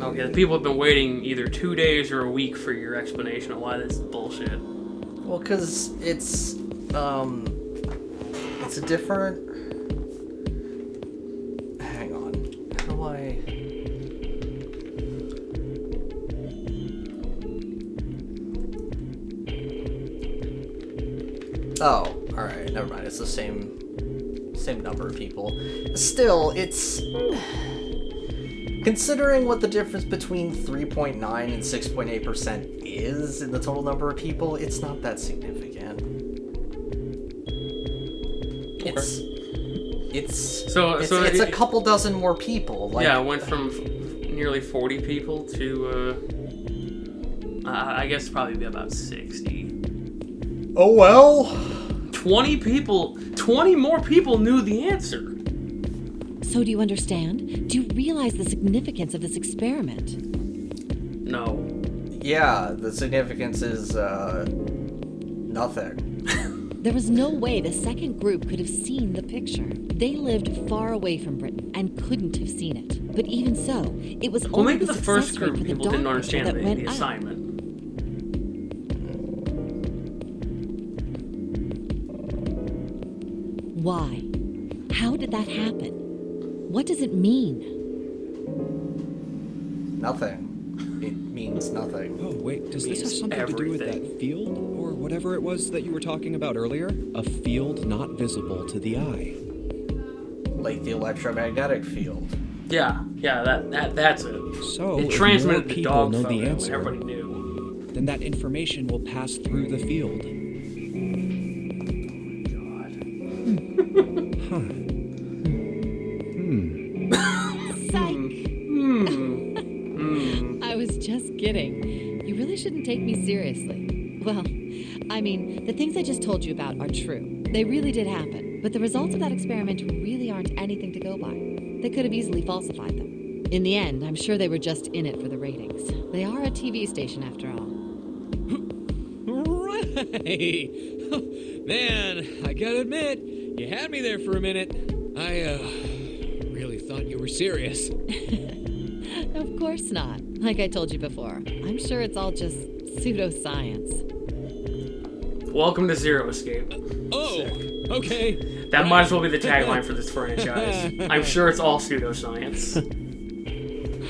Okay, people have been waiting either 2 days or a week for your explanation of why this is bullshit. Well, because it's a different... Hang on. How do I... Oh, alright, never mind. It's the same number of people. Still, it's... Considering what the difference between 3.9 and 6.8% is in the total number of people, it's not that significant. It's a couple dozen more people. Like, yeah, it went from nearly 40 people to, I guess probably be about 60. Oh well. 20 more people knew the answer. So do you understand? Do you realize the significance of this experiment? No. Yeah, the significance is, nothing. There was no way the second group could have seen the picture. They lived far away from Britain and couldn't have seen it. But even so, it was only maybe the the first success rate group for the people didn't dog understand picture that went the up. assignment. Why? How did that happen? What does it mean? Nothing. It means nothing. Oh, wait, does this have something to do with that field? Or whatever it was that you were talking about earlier? A field not visible to the eye. Like the electromagnetic field. Yeah, that's it. So, It if transmitted more the people dog know photo, the answer, and everybody knew. then that information will pass through the field. Huh. Psych! I was just kidding. You really shouldn't take me seriously. Well, I mean, the things I just told you about are true. They really did happen. But the results of that experiment really aren't anything to go by. They could have easily falsified them. In the end, I'm sure they were just in it for the ratings. They are a TV station after all. Right! Man, I gotta admit, you had me there for a minute. I, really thought you were serious. Of course not. Like I told you before, I'm sure it's all just pseudoscience. Welcome to Zero Escape. Oh, okay. That might as well be the tagline for this franchise. I'm sure it's all pseudoscience.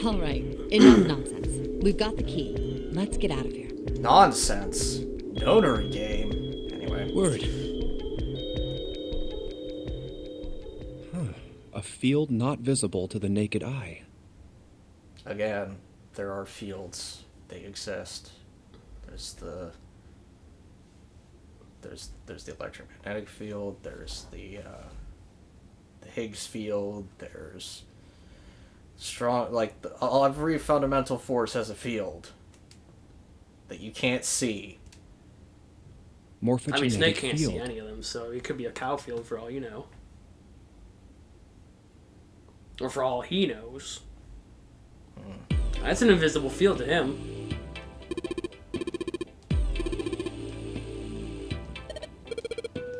All right, enough nonsense. We've got the key. Let's get out of here. Nonsense. Donor game. Anyway. Word. A field not visible to the naked eye. Again, there are fields. They exist. There's the electromagnetic field. There's the Higgs field. There's strong, like every fundamental force has a field that you can't see. Morphogenetic I mean, Snake can't field. see any of them, so it could be a cow field for all you know. Or for all he knows. That's an invisible field to him.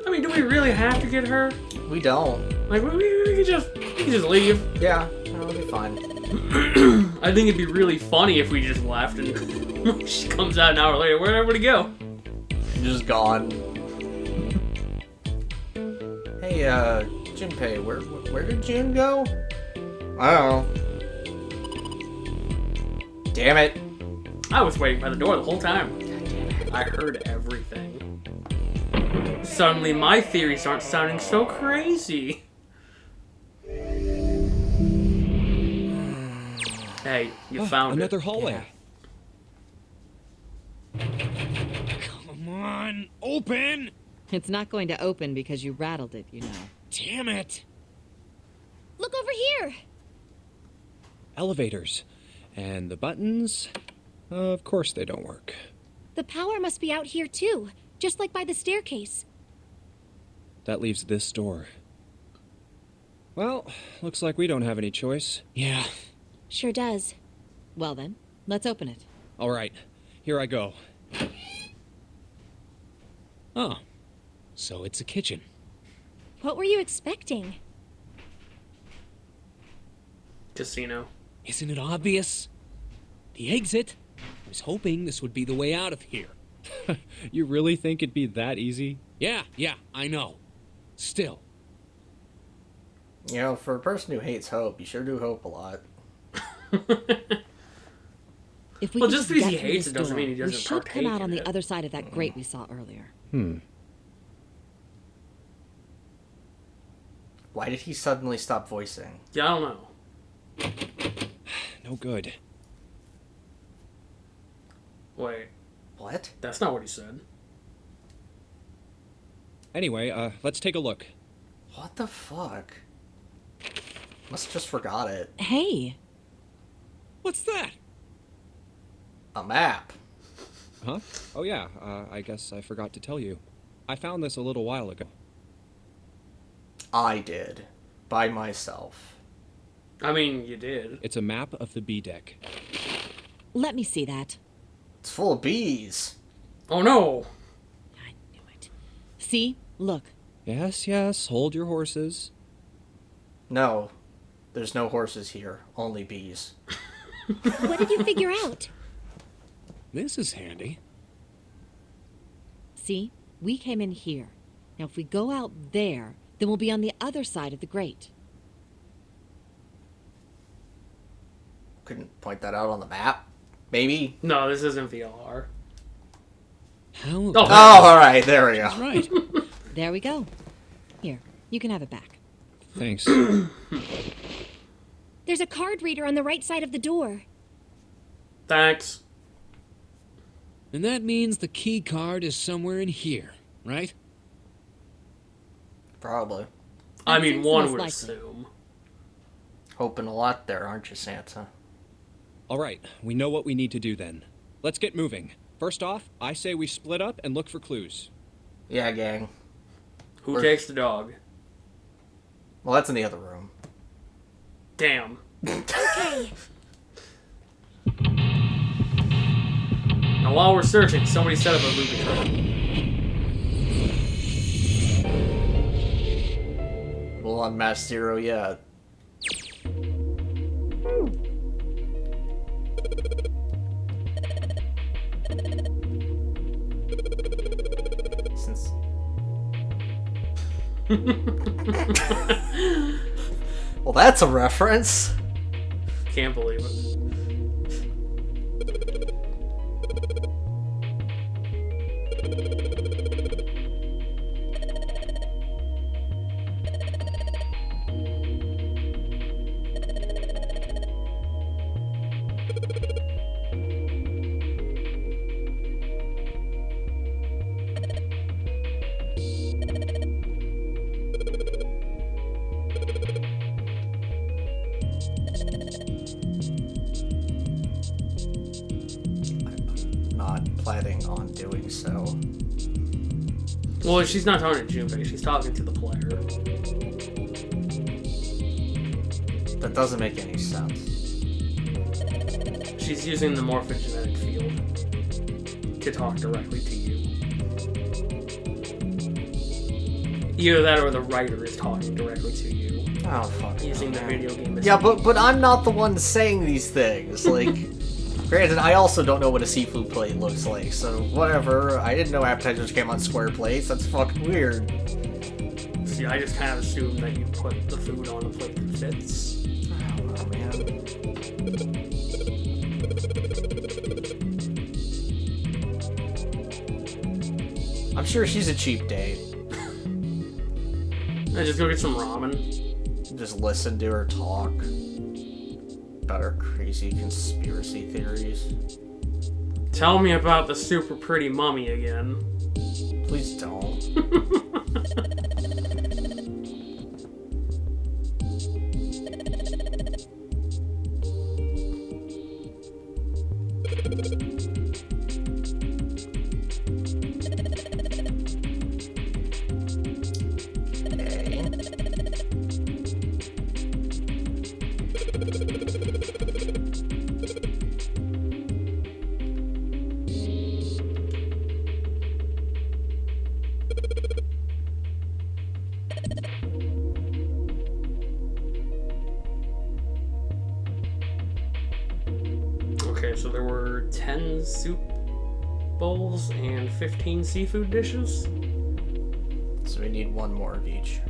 I mean, do we really have to get her? We don't. Like, we could just leave. Yeah, that'll be fine. I think it'd be really funny if we just left and she comes out an hour later. Where'd everybody go? Just gone. Hey, Junpei, where did June go? I don't know. Damn it. I was waiting by the door the whole time. I heard everything. Suddenly my theories aren't sounding so crazy. Hey, you found another it. hallway. Come on, open! It's not going to open because you rattled it, you know. Damn it! Look over here! Elevators. And the buttons? Of course they don't work. The power must be out here too, just like by the staircase. That leaves this door. Well, looks like we don't have any choice. Yeah. Sure does. Well then, let's open it. All right, here I go. Oh, so it's a kitchen. What were you expecting? Casino. Isn't it obvious? The exit. I was hoping this would be the way out of here. You really think it'd be that easy? Yeah, I know. Still. You know, for a person who hates hope, you sure do hope a lot. If we Well, could just because get he through hates this it doesn't door, mean he we doesn't should come partake out on in the it. other side of that grate we saw earlier. Why did he suddenly stop voicing? Yeah, I don't know. No good. Wait, What? that's not what he said. Anyway, let's take a look. What the fuck? Must have just forgot it. Hey, What's that? A map. Huh? Oh yeah, I guess I forgot to tell you. I found this a little while ago. I did. By myself. I mean, you did. It's a map of the B deck. let me see that. It's full of bees. Oh no! I knew it. See? Look. Yes, hold your horses. No. There's no horses here. Only bees. What did you figure out? This is handy. See? We came in here. Now, if we go out there, then we'll be on the other side of the grate. Couldn't point that out on the map? Maybe? No, this isn't VLR. How? Oh. Oh, alright. There we go. Right. There we go. Here, you can have it back. Thanks. There's a card reader on the right side of the door. Thanks. And that means the key card is somewhere in here, right? Probably. I That mean, seems one most would likely. assume. Hoping a lot there, aren't you, Santa? All right, we know what we need to do then. Let's get moving. First off, I say we split up and look for clues. Yeah, gang. Who Or- takes the dog? Well, that's in the other room. Damn. Okay. Now, while we're searching, somebody set up a booby trap. We'll unmask Zero yet. Since... Well, that's a reference. Can't believe it. I'm not planning on doing so. Well, she's not talking to Junpei, she's talking to the player. That doesn't make any sense. She's using the morphogenetic field to talk directly to you. Either that or the writer is talking directly to you, Oh, fuck. using the video game as Yeah, but I'm not the one saying these things. Like, granted, I also don't know what a seafood plate looks like, so whatever. I didn't know appetizers came on square plates. That's fucking weird. See, I just kind of assumed that you put the food on a plate that fits. I don't know, man. I'm sure she's a cheap date. I just go get some ramen. Just listen to her talk about her crazy conspiracy theories. Tell me about the super pretty mummy again. Please don't. So there were 10 soup bowls and 15 seafood dishes. So we need one more of each.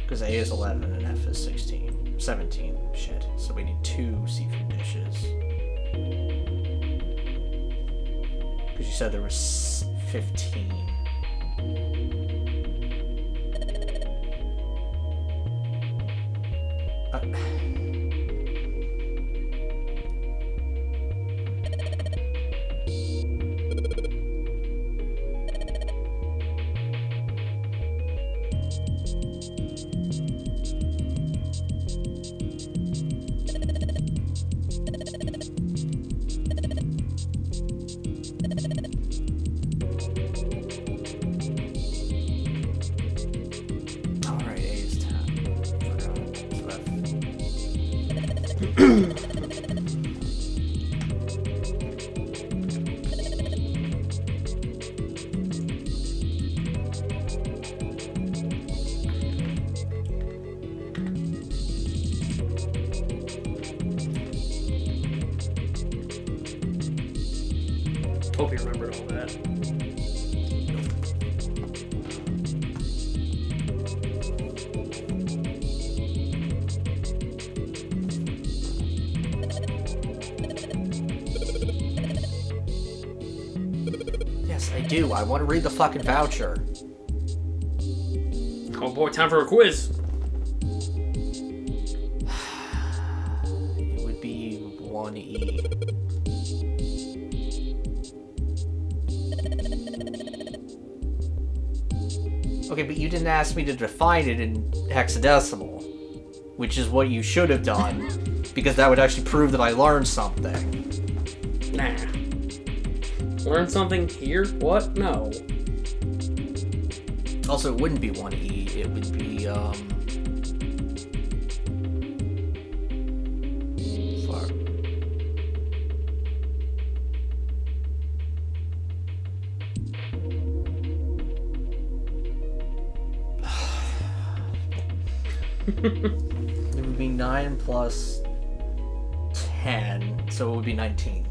Because A is 11 and F is 16. 17. Shit. So we need 2 seafood dishes. Because you said there was 15. Alright, A is 10. Hope you remembered all that. Yes, I do. I want to read the fucking voucher. Oh boy, time for a quiz. It would be 1E. Okay, but you didn't ask me to define it in hexadecimal, which is what you should have done, because that would actually prove that I learned something. Nah. Learn something here? What? No. Also, it wouldn't be 1E, it would be, fuck. It would be 9 plus 10, so it would be 19.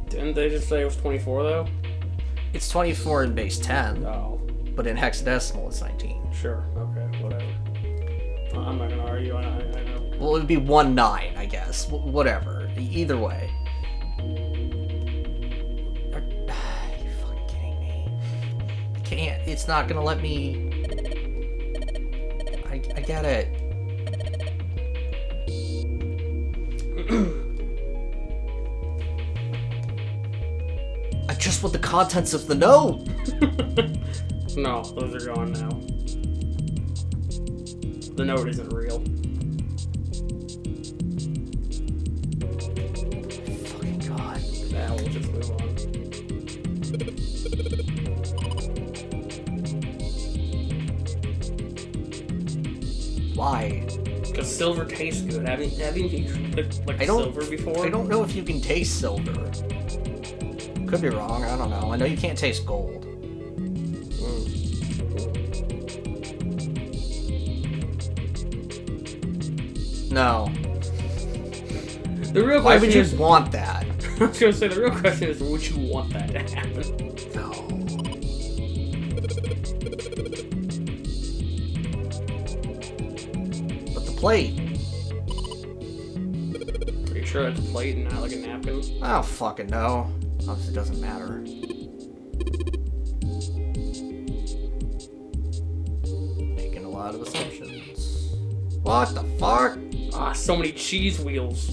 Didn't they just say it was 24 though? It's 24 in base 10, Oh, but in hexadecimal it's 19. sure. Okay, whatever. I'm not gonna argue. I know. Well, it would be 1-9, I guess. Whatever. Either way. Are you fucking kidding me? I can't. It's not gonna let me. I get it. I just want the contents of the note. No, those are gone now. The note isn't real. Fucking god. Now we'll just move on. Why? Because silver tastes good. Haven't you like I don't- silver before? I don't know if you can taste silver. Could be wrong. I don't know. I know you can't taste gold. No. The real Why question would you is, want that? I was gonna say the real question is, would you want that to happen? No. But the plate. Are you sure that's a plate and not like a napkin? I don't fucking know. Obviously, it doesn't matter. Making a lot of assumptions. What the fuck? Ah, so many cheese wheels.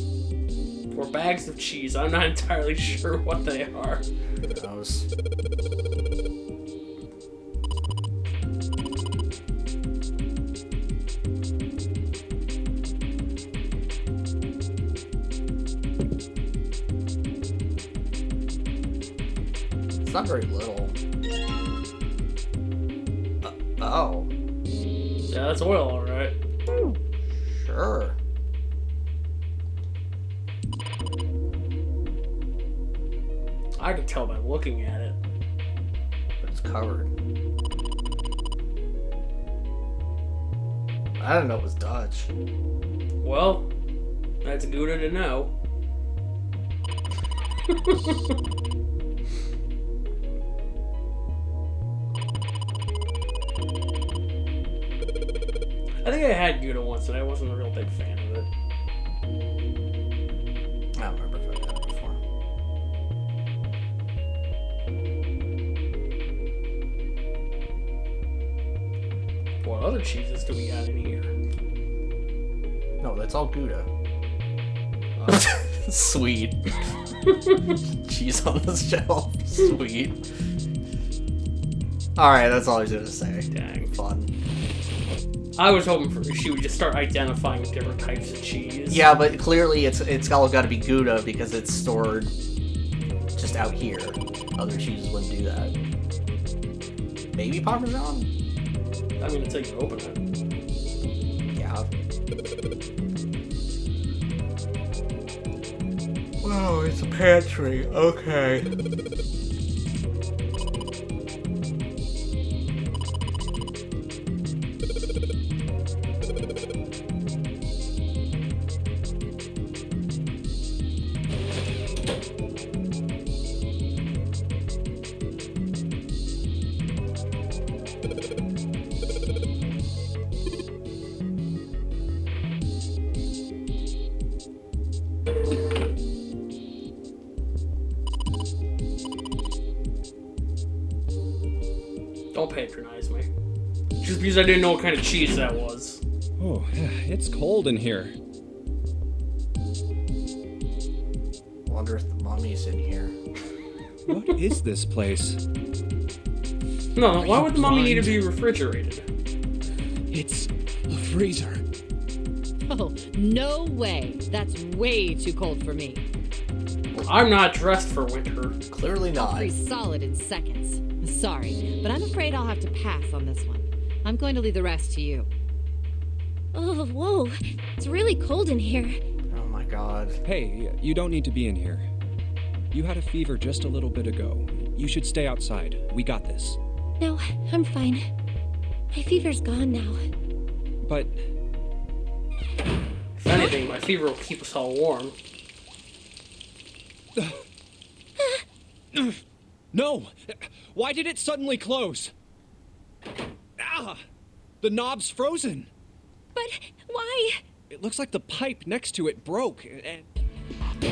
Or bags of cheese. I'm not entirely sure what they are. Who knows? It's not very little. Oh. Yeah, that's oil, alright. Sure. I can tell by looking at it. But it's covered. I didn't know it was Dutch. Well, That's Gouda to know. I think I had Gouda once, and I wasn't a real big fan of it. I don't remember if I've had it before. What other cheeses do we got in here? No, that's all Gouda. Sweet. Cheese on the shelf. Sweet. Alright, that's all I was gonna say. Dang. Fun. I was hoping she would just start identifying with different types of cheese. Yeah, but clearly it's all got to be Gouda because it's stored just out here. Other cheeses wouldn't do that. Maybe Parmesan? I mean, until you open it. Yeah. Wow, it's a pantry. Okay. Don't patronize me. Just because I didn't know what kind of cheese that was. Oh, it's cold in here. Wonder if the mummy's in here. What is this place? No, why would the mummy need to be refrigerated? It's a freezer. Oh, no way. That's way too cold for me. I'm not dressed for winter. Clearly I'll not. freeze solid in seconds. Sorry, but I'm afraid I'll have to pass on this one. I'm going to leave the rest to you. Oh, whoa. It's really cold in here. Oh my god. Hey, you don't need to be in here. You had a fever just a little bit ago. You should stay outside. We got this. No, I'm fine. My fever's gone now. But If anything, my fever will keep us all warm. no! Why did it suddenly close? Ah! The knob's frozen. But why? It looks like the pipe next to it broke. And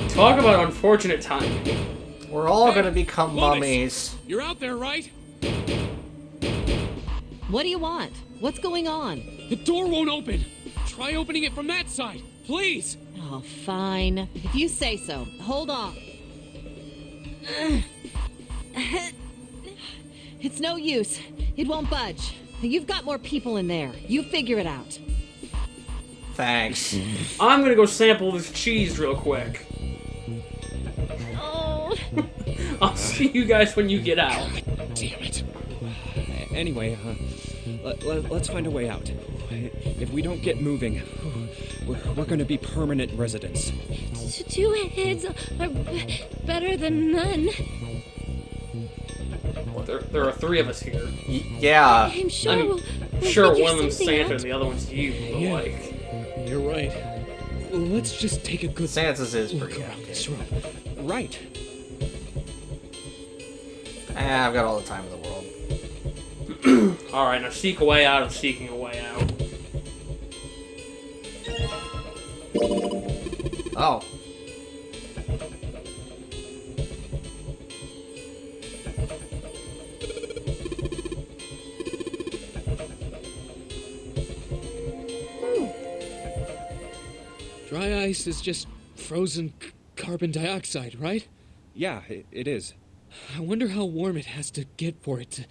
Talk about unfortunate timing. We're all Hey, gonna become Lotus. mummies. You're out there, right? What do you want? What's going on? The door won't open. Try opening it from that side, please. Oh, fine. If you say so. Hold on. It's no use. It won't budge. You've got more people in there. You figure it out. Thanks. I'm gonna go sample this cheese real quick. Oh. I'll see you guys when you get out. Damn it. anyway, let's find a way out. If we don't get moving, we're gonna be permanent residents. Two heads are better than none. Well, there are three of us here. Yeah. I'm sure I mean, we'll sure, figure one of them's something Santa out. and the other one's you, but Yeah. like... You're right. Well, let's just take a good Santa's is look pretty around active. this room. Right. I've got all the time in the world. Alright, now seek a way out of seeking a way out. Oh. Dry ice is just frozen carbon dioxide, right? Yeah, it is. I wonder how warm it has to get for it to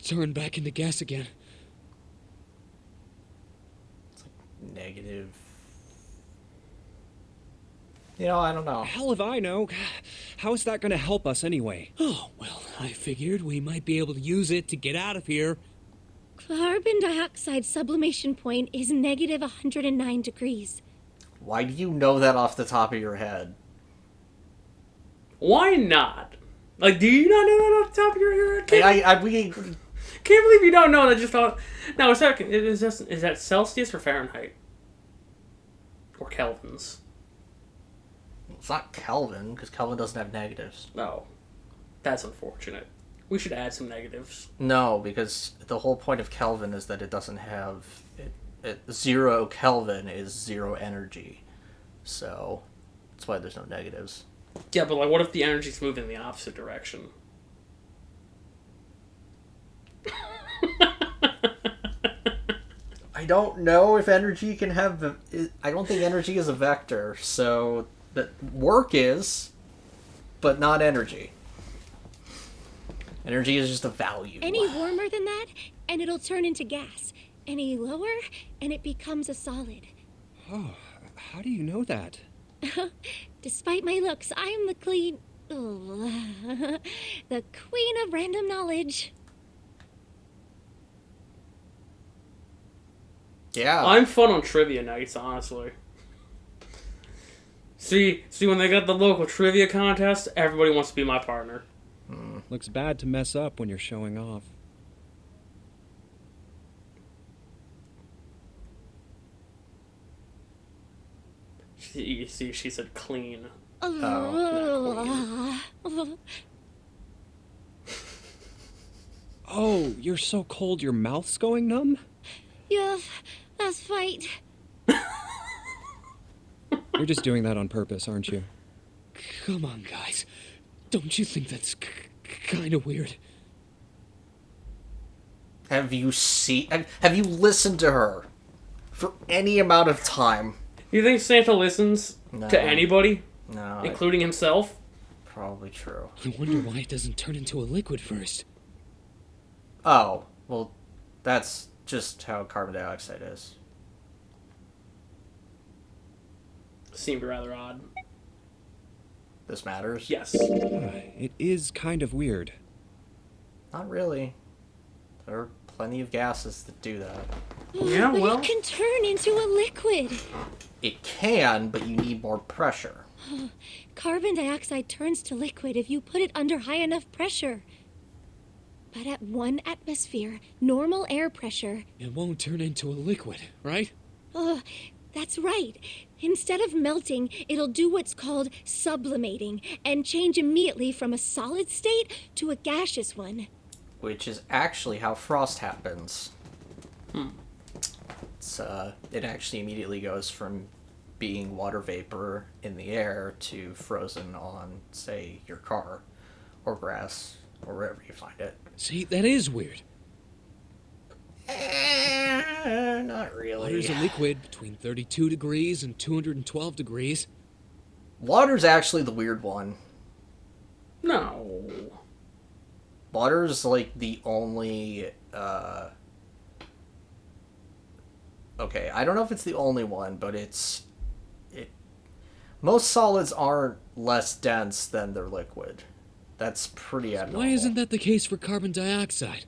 turn back into gas again. Negative. You know, I don't know. Hell if I know. How is that gonna help us anyway? Oh, well, I figured we might be able to use it to get out of here. Carbon dioxide sublimation point is negative 109 degrees. Why do you know that off the top of your head? Why not? Like, do you not know that off the top of your head? Can't Can't believe you don't know that. Just thought. Now, is that Celsius or Fahrenheit? Or Kelvins? It's not Kelvin, because Kelvin doesn't have negatives. No. That's unfortunate. We should add some negatives. No, because the whole point of Kelvin is that it doesn't have... 0 Kelvin is 0 energy. So, that's why there's no negatives. Yeah, but like, what if the energy's moving in the opposite direction? I don't know if energy can have... I don't think energy is a vector, so... That work is, but not energy. Energy is just a value. Any warmer than that, and it'll turn into gas. Any lower, and it becomes a solid. Oh, how do you know that? Despite my looks, I am the the queen of random knowledge. Yeah. I'm fun on trivia nights, honestly. See, when they got the local trivia contest, everybody wants to be my partner. Looks bad to mess up when you're showing off. You see, she said clean. Oh, you're so cold your mouth's going numb? Yeah, that's fight. You're just doing that on purpose, aren't you? Come on, guys. Don't you think that's kind of weird? Have you listened to her for any amount of time? You think Santa listens No. to anybody, No. including himself? Probably true. I wonder why it doesn't turn into a liquid first. Oh, well, that's just how carbon dioxide is. Seemed rather odd. This matters? Yes. It is kind of weird. Not really. There are plenty of gases that do that. Yeah, But well. it can turn into a liquid. It can, but you need more pressure. Carbon dioxide turns to liquid if you put it under high enough pressure. But at 1 atmosphere, normal air pressure... It won't turn into a liquid, right? That's right. Instead of melting, it'll do what's called sublimating and change immediately from a solid state to a gaseous one. Which is actually how frost happens. It actually immediately goes from being water vapor in the air to frozen on, say, your car, or grass, or wherever you find it. See, that is weird. Not really. Water's a liquid between 32 degrees and 212 degrees. Water's actually the weird one. No. Water's like the only, okay, I don't know if it's the only one, but most solids aren't less dense than their liquid. That's pretty abnormal. Why isn't that the case for carbon dioxide?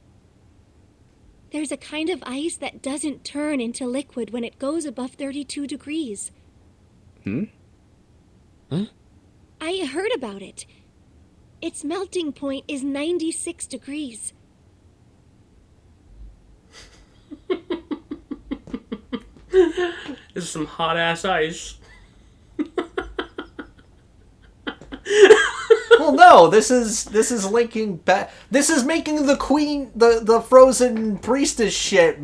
There's a kind of ice that doesn't turn into liquid when it goes above 32 degrees. Hmm? Huh? I heard about it. Its melting point is 96 degrees. This is some hot ass ice. Well, no, this is linking back. This is making the queen, the frozen priestess shit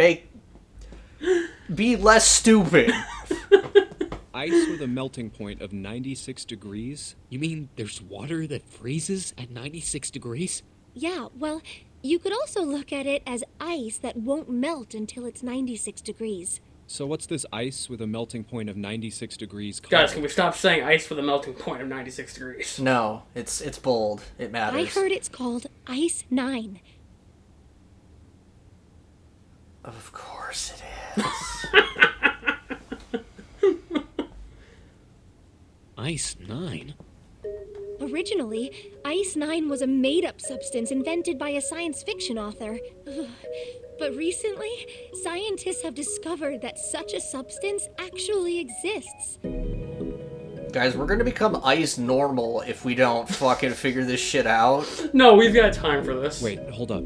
be less stupid. Ice with a melting point of 96 degrees? You mean there's water that freezes at 96 degrees? Yeah, well, you could also look at it as ice that won't melt until it's 96 degrees. So what's this ice with a melting point of 96 degrees called? Guys, can we stop saying ice with a melting point of 96 degrees? No, it's bold. It matters. I heard it's called Ice 9. Of course it is. Ice 9? Originally, Ice 9 was a made-up substance invented by a science fiction author. But recently, scientists have discovered that such a substance actually exists. Guys, we're gonna become ice normal if we don't fucking figure this shit out. No, we've got time for this. Wait, hold up.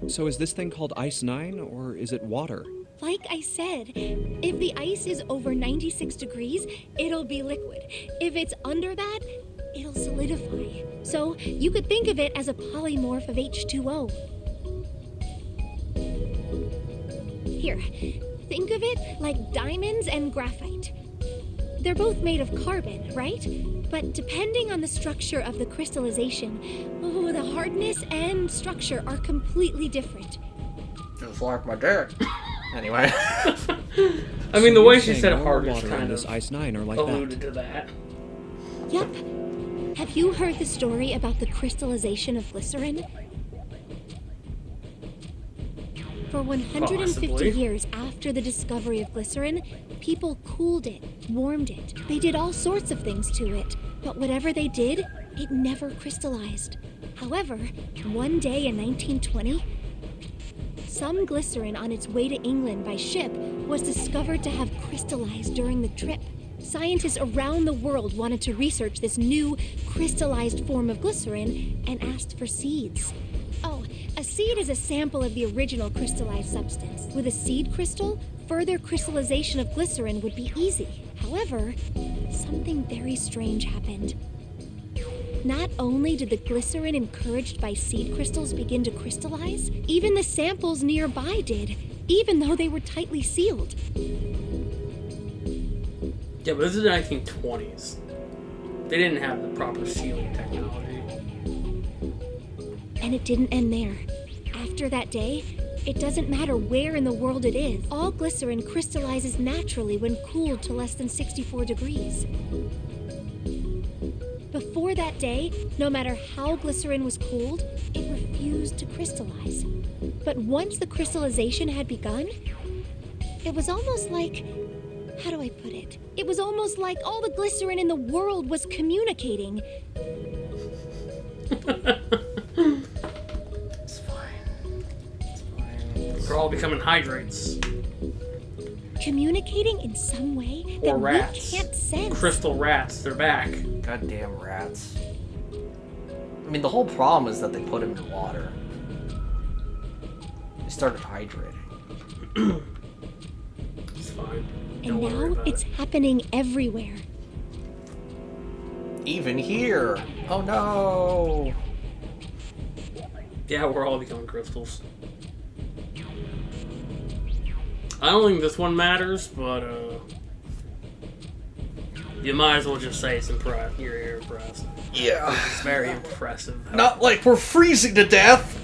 So is this thing called Ice 9, or is it water? Like I said, if the ice is over 96 degrees, it'll be liquid. If it's under that, it'll solidify. So you could think of it as a polymorph of H2O. Here, think of it like diamonds and graphite. They're both made of carbon, right? But depending on the structure of the crystallization, the hardness and structure are completely different. Just like my dick. Anyway. I mean, the way she Saying said all hard is water in kind this of Ice 9 are like alluded that. to that. Yep. Have you heard the story about the crystallization of glycerin? For 150 Possibly. years after the discovery of glycerin, people cooled it, warmed it. They did all sorts of things to it. But whatever they did, it never crystallized. However, one day in 1920, some glycerin on its way to England by ship was discovered to have crystallized during the trip. Scientists around the world wanted to research this new crystallized form of glycerin and asked for seeds. Oh, a seed is a sample of the original crystallized substance. With a seed crystal, further crystallization of glycerin would be easy. However, something very strange happened. Not only did the glycerin encouraged by seed crystals begin to crystallize, even the samples nearby did, even though they were tightly sealed. Yeah, but this is the 1920s. They didn't have the proper sealing technology. And it didn't end there. After that day, it doesn't matter where in the world it is. All glycerin crystallizes naturally when cooled to less than 64 degrees. Before that day, no matter how glycerin was cooled, it refused to crystallize. But once the crystallization had begun, it was almost like... how do I put it? It was almost like all the glycerin in the world was communicating. It's fine. It's fine. They're all becoming hydrates. Communicating in some way Or that rats. we can't sense. Crystal rats, they're back. Goddamn rats. I mean, the whole problem is that they put them in water. They started hydrating. It's fine. And Don't worry now about it's it. happening everywhere. Even here. Oh no. Yeah, we're all becoming crystals. I don't think this one matters, but you might as well just say it's impressive. You're impressed. Yeah. It's very impressive. Not like we're freezing to death.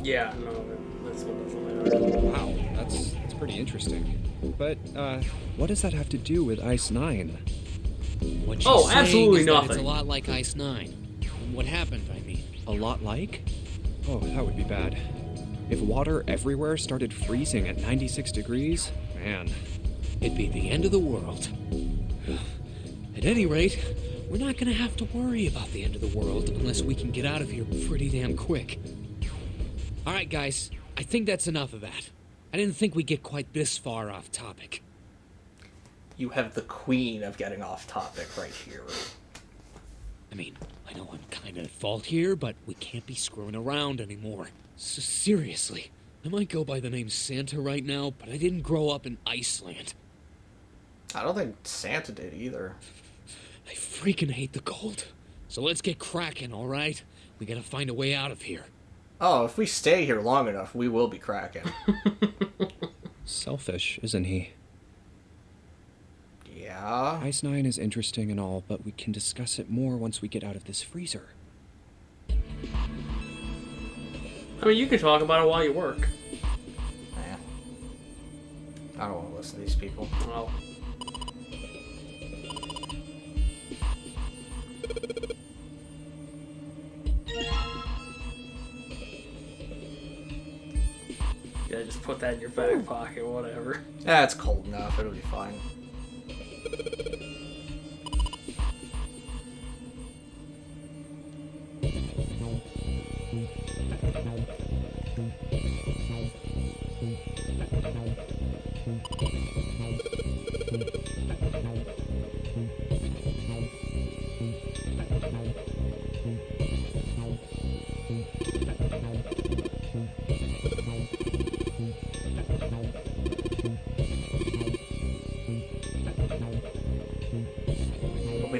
Yeah, no, this one doesn't matter. Wow, that's pretty interesting. But, what does that have to do with Ice 9? What she's Oh, saying absolutely is that nothing. It's a lot like Ice 9. What happened, I mean. A lot like? Oh, that would be bad. If water everywhere started freezing at 96 degrees, man. It'd be the end of the world. At any rate, we're not gonna have to worry about the end of the world unless we can get out of here pretty damn quick. Alright, guys, I think that's enough of that. I didn't think we'd get quite this far off topic. You have the queen of getting off topic right here. I mean, I know I'm kinda at fault here, but we can't be screwing around anymore. Seriously, I might go by the name Santa right now, but I didn't grow up in Iceland. I don't think Santa did either. I freaking hate the cold. So let's get cracking, alright? We gotta find a way out of here. Oh, if we stay here long enough, we will be cracking. Selfish, isn't he? Yeah. Ice 9 is interesting and all, but we can discuss it more once we get out of this freezer. I mean, you can talk about it while you work. Nah. I don't want to listen to these people. Well, yeah, just put that in your back pocket, whatever. Yeah, it's cold enough. It'll be fine.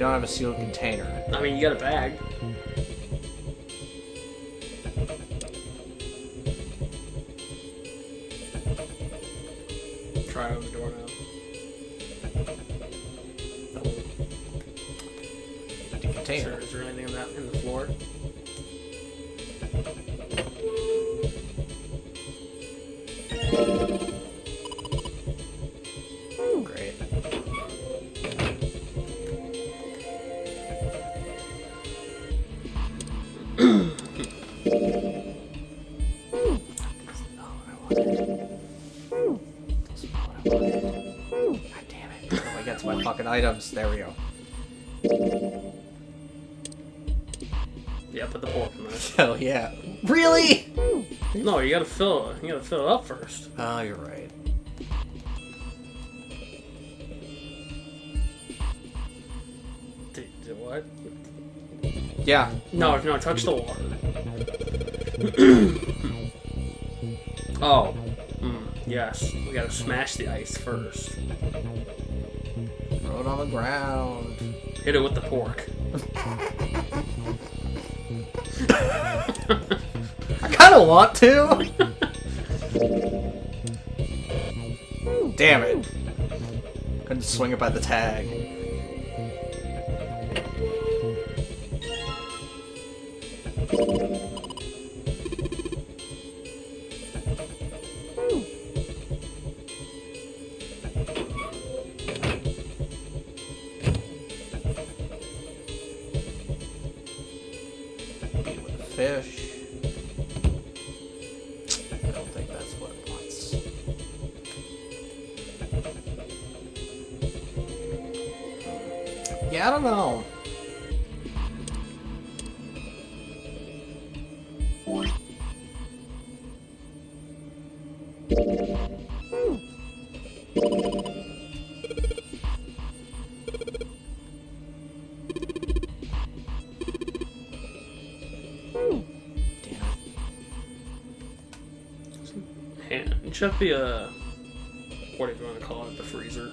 don't have a sealed container. I mean, you got a bag. Try on the doorknob. Empty container. Is there anything in that in the floor? Great. God damn it. How do I get to my fucking items? There we go. Yeah, put the pork in there. Hell yeah. Really? No, you gotta fill it. You gotta fill it up first. Oh, you're right. Did what? Yeah. No, touch the water. Oh. Yes. We gotta smash the ice first. Throw it on the ground. Hit it with the pork. I kind of want to. Damn it. Couldn't swing it by the tag. Beat it with a fish. I don't think that's what it wants. Yeah, I don't know. And check the, whatever you want to call it, the freezer.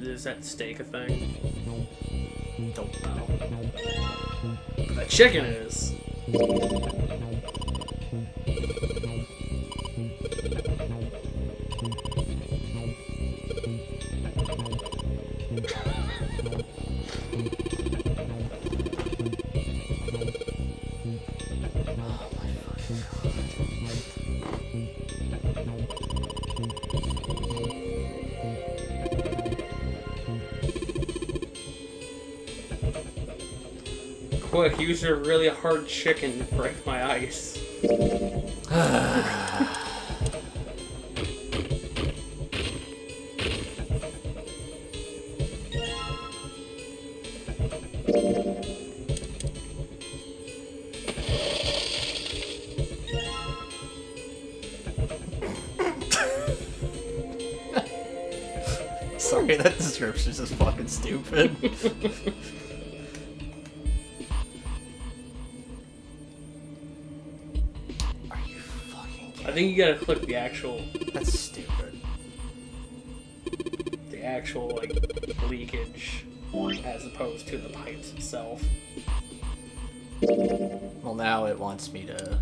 Is that steak a thing? Don't know. That chicken is. Quick, use your really hard chicken to break my ice. Sorry, that description's just fucking stupid. I think you gotta click the actual, That's stupid. the actual, like, leakage as opposed to the pipes itself. Well, now it wants me to...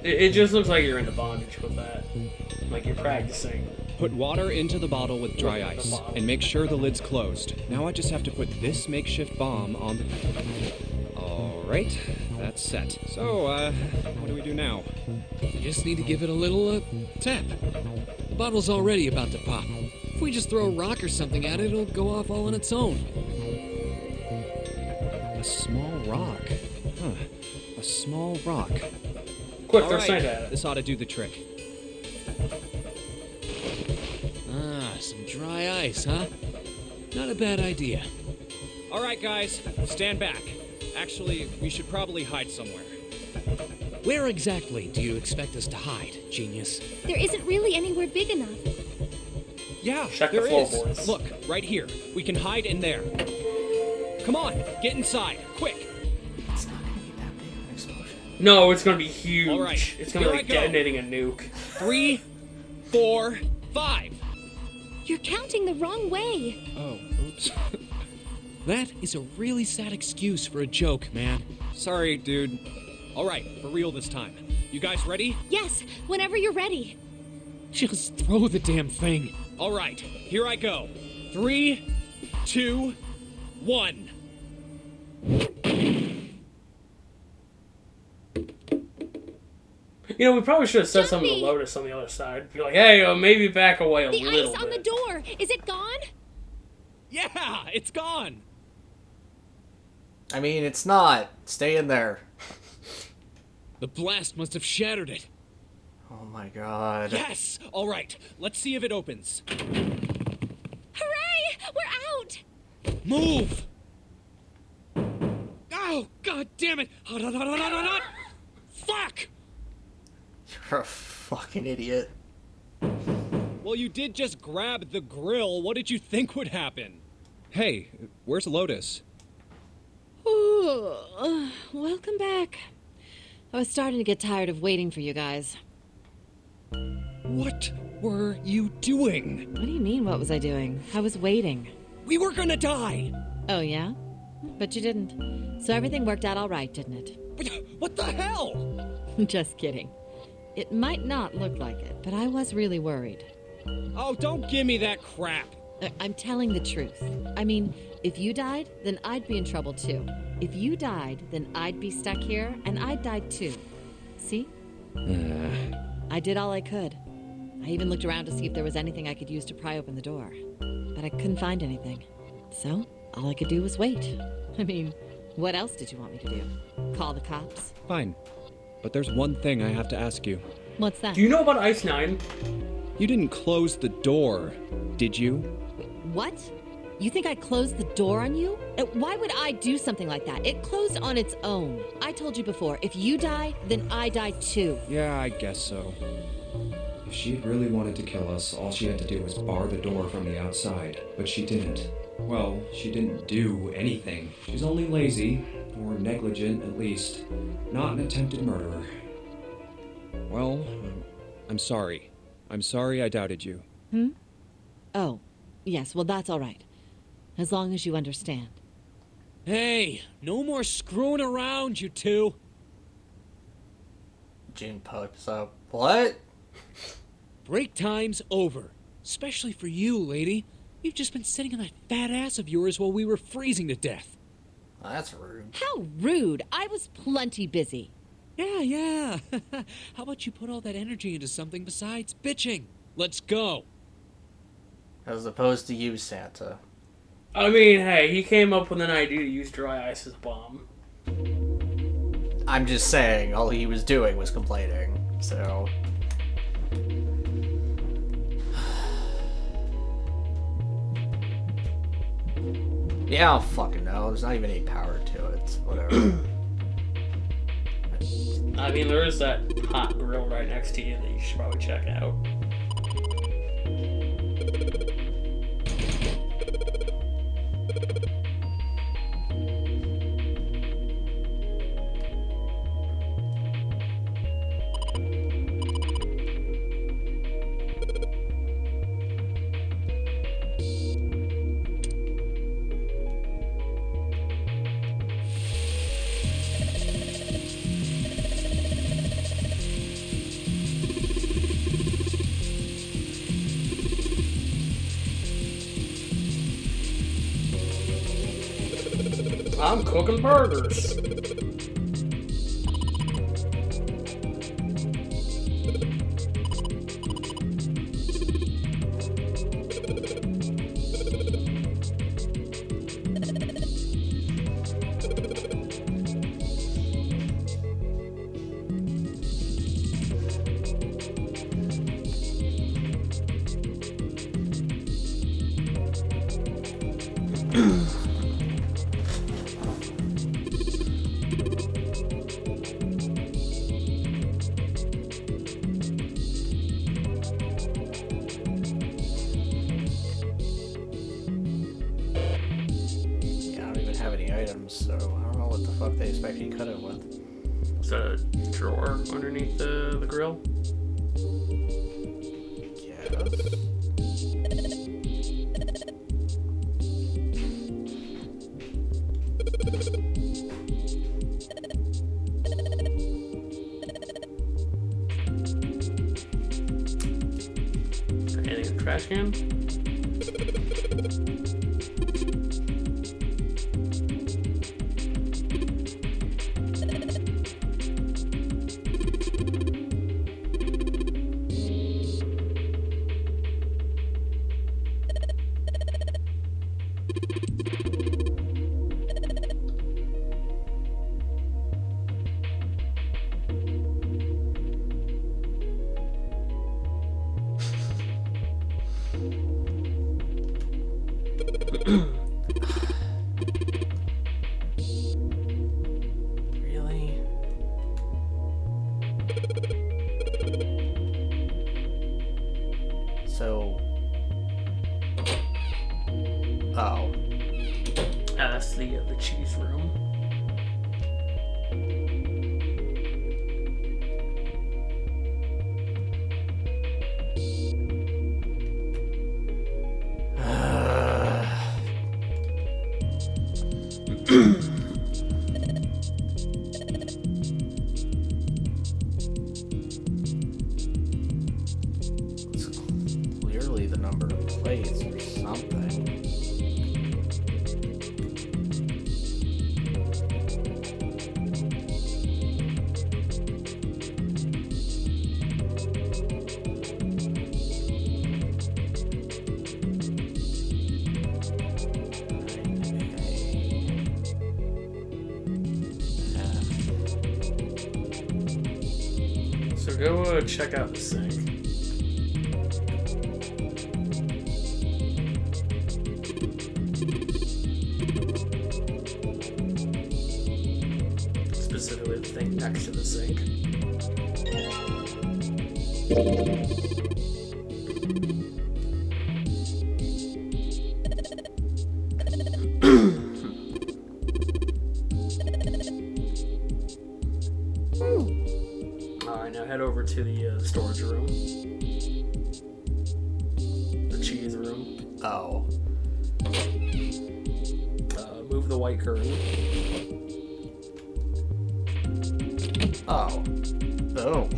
It just looks like you're into bondage with that. Like you're practicing. Put water into the bottle with dry ice, and make sure the lid's closed. Now I just have to put this makeshift bomb on the... Alright, that's set. So, what do we do now? You just need to give it a little, tap. The bottle's already about to pop. If we just throw a rock or something at it, it'll go off all on its own. A small rock. Huh. A small rock. Quick, throw Alright, sand at it. this ought to do the trick. Ah, some dry ice, huh? Not a bad idea. Alright, guys, stand back. Actually, we should probably hide somewhere. Where exactly do you expect us to hide, genius? There isn't really anywhere big enough. Yeah, Check the there is. floorboards. Look, right here. We can hide in there. Come on, get inside, quick. It's not gonna be that big of an No, it's gonna be huge. All right, It's gonna be here like I go. detonating a nuke. 3, 4, 5. You're counting the wrong way. Oh, oops. That is a really sad excuse for a joke, man. Sorry, dude. All right, for real this time. You guys ready? Yes, whenever you're ready. Just throw the damn thing. All right, here I go. 3, 2, 1. You know, we probably should have said something to Johnny! Lotus on the other side. Be like, hey, maybe back away a The little ice bit. on the door. Is it gone? Yeah, it's gone. I mean, it's not. Stay in there. The blast must have shattered it. Oh my god. Yes. All right, let's see if it opens. Hooray! We're out! Move! Oh, god damn it! Hot, hot, hot, hot, hot, hot. Fuck! You're a fucking idiot. Well, you did just grab the grill. What did you think would happen? Hey, where's Lotus? Ooh, welcome back. I was starting to get tired of waiting for you guys. What were you doing? What do you mean, what was I doing? I was waiting. We were gonna die. Oh, yeah? But you didn't. So everything worked out all right, didn't it? What the hell? Just kidding. It might not look like it, but I was really worried. Oh, don't give me that crap. I'm telling the truth. I mean, if you died, then I'd be in trouble too. If you died, then I'd be stuck here, and I'd die too. See? I did all I could. I even looked around to see if there was anything I could use to pry open the door. But I couldn't find anything. So, all I could do was wait. I mean, what else did you want me to do? Call the cops? Fine. But there's one thing I have to ask you. What's that? Do you know about Ice 9? You didn't close the door, did you? What? You think I closed the door on you? Why would I do something like that? It closed on its own. I told you before, if you die, then I die too. Yeah, I guess so. If she really wanted to kill us, all she had to do was bar the door from the outside. But she didn't. Well, she didn't do anything. She's only lazy, or negligent at least. Not an attempted murderer. Well, I'm sorry. I'm sorry I doubted you. Oh, yes, well, that's all right. As long as you understand. Hey, no more screwing around, you two. June pipes up. What? Break time's over. Especially for you, lady. You've just been sitting on that fat ass of yours while we were freezing to death. That's rude. How rude! I was plenty busy. Yeah. How about you put all that energy into something besides bitching? Let's go. As opposed to you, Santa. I mean, hey, he came up with an idea to use dry ice as a bomb. I'm just saying, all he was doing was complaining, so... Yeah, I don't fucking know. There's not even any power to it. Whatever. I mean, there is that hot grill right next to you that you should probably check out. I'm cooking burgers. Yeah, I don't even have any items, so I don't know what the fuck they expect me to cut it with. Is that a drawer underneath the grill? Yes. Anything in the trash can? Really? So. Oh. That's the cheese room. It's clearly the number of plates or something. So go check out the sink. Specifically the thing next to the sink. Alright, now head over to the storage room. The cheese room. Oh. Move the white curtain. Oh. Oh.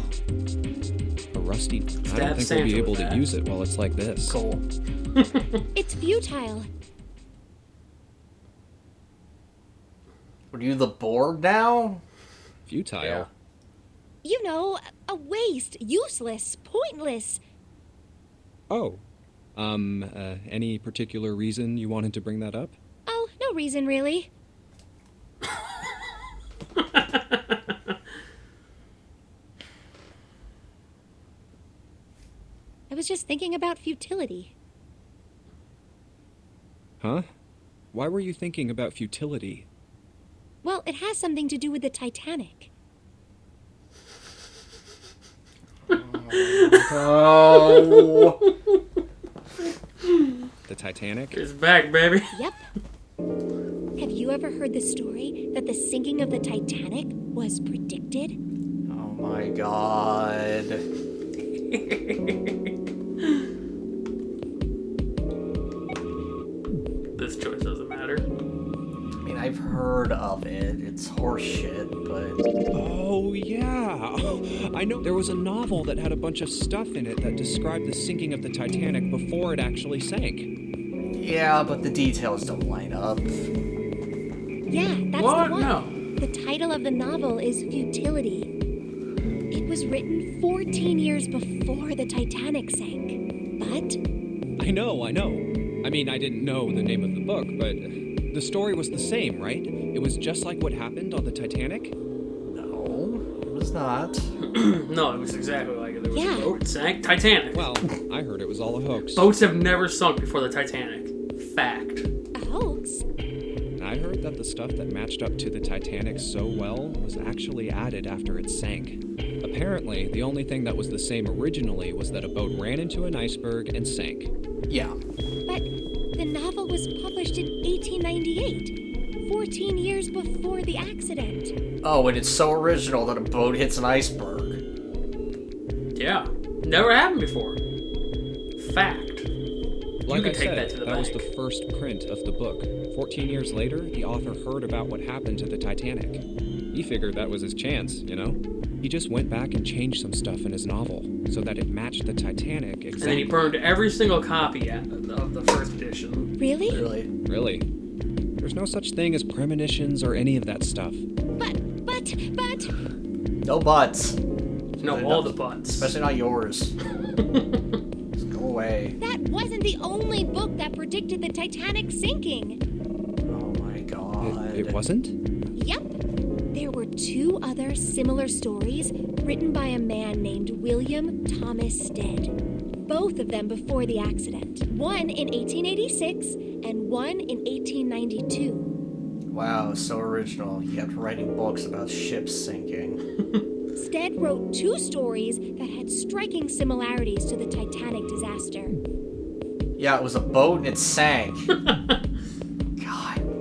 A rusty. I don't Stab think we'll Santa be able with to that. use it while it's like this. Cool. It's futile. Are you the board now? Futile. Yeah. You know, a waste, useless, pointless. Oh. Any particular reason you wanted to bring that up? Oh, no reason really. I was just thinking about futility. Huh? Why were you thinking about futility? Well, it has something to do with the Titanic. Oh. The Titanic? It's back, baby. Yep. Have you ever heard the story that the sinking of the Titanic was predicted? Oh my god. This choice doesn't matter. I mean, I've heard of it. It's horseshit, but... Oh, yeah. I know there was a novel that had a bunch of stuff in it that described the sinking of the Titanic before it actually sank. Yeah, but the details don't line up. Yeah, that's What? the one. No. The title of the novel is Futility. It was written 14 years before the Titanic sank. But I know. I mean, I didn't know the name of the book, but the story was the same, right? It was just like what happened on the Titanic? No, it was not. No, it was exactly like it. There was Yeah. a boat, it sank. Titanic. Well, I heard it was all a hoax. Boats have never sunk before the Titanic. Fact. a hoax? I heard that the stuff that matched up to the Titanic so well was actually added after it sank. Apparently, the only thing that was the same originally was that a boat ran into an iceberg and sank. Yeah. But the novel was published in 1898, 14 years before the accident. Oh, and it's so original that a boat hits an iceberg. Yeah. Never happened before. Fact. Like can I take said, that to the was bank. the first print of the book. 14 years later, the author heard about what happened to the Titanic. He figured that was his chance, you know? He just went back and changed some stuff in his novel so that it matched the Titanic exactly. And then he burned every single copy of the first edition. Really? Really? There's no such thing as premonitions or any of that stuff. But... No buts. No, all the butts. Especially not yours. Just go away. that wasn't the only book that predicted the Titanic sinking. Oh my god. It wasn't? Yep. There were 2 other similar stories written by a man named William Thomas Stead. Both of them before the accident. One in 1886 and one in 1892. Wow, so original. He kept writing books about ships sinking. Stead wrote 2 stories that had striking similarities to the Titanic disaster. Yeah, it was a boat and it sank. God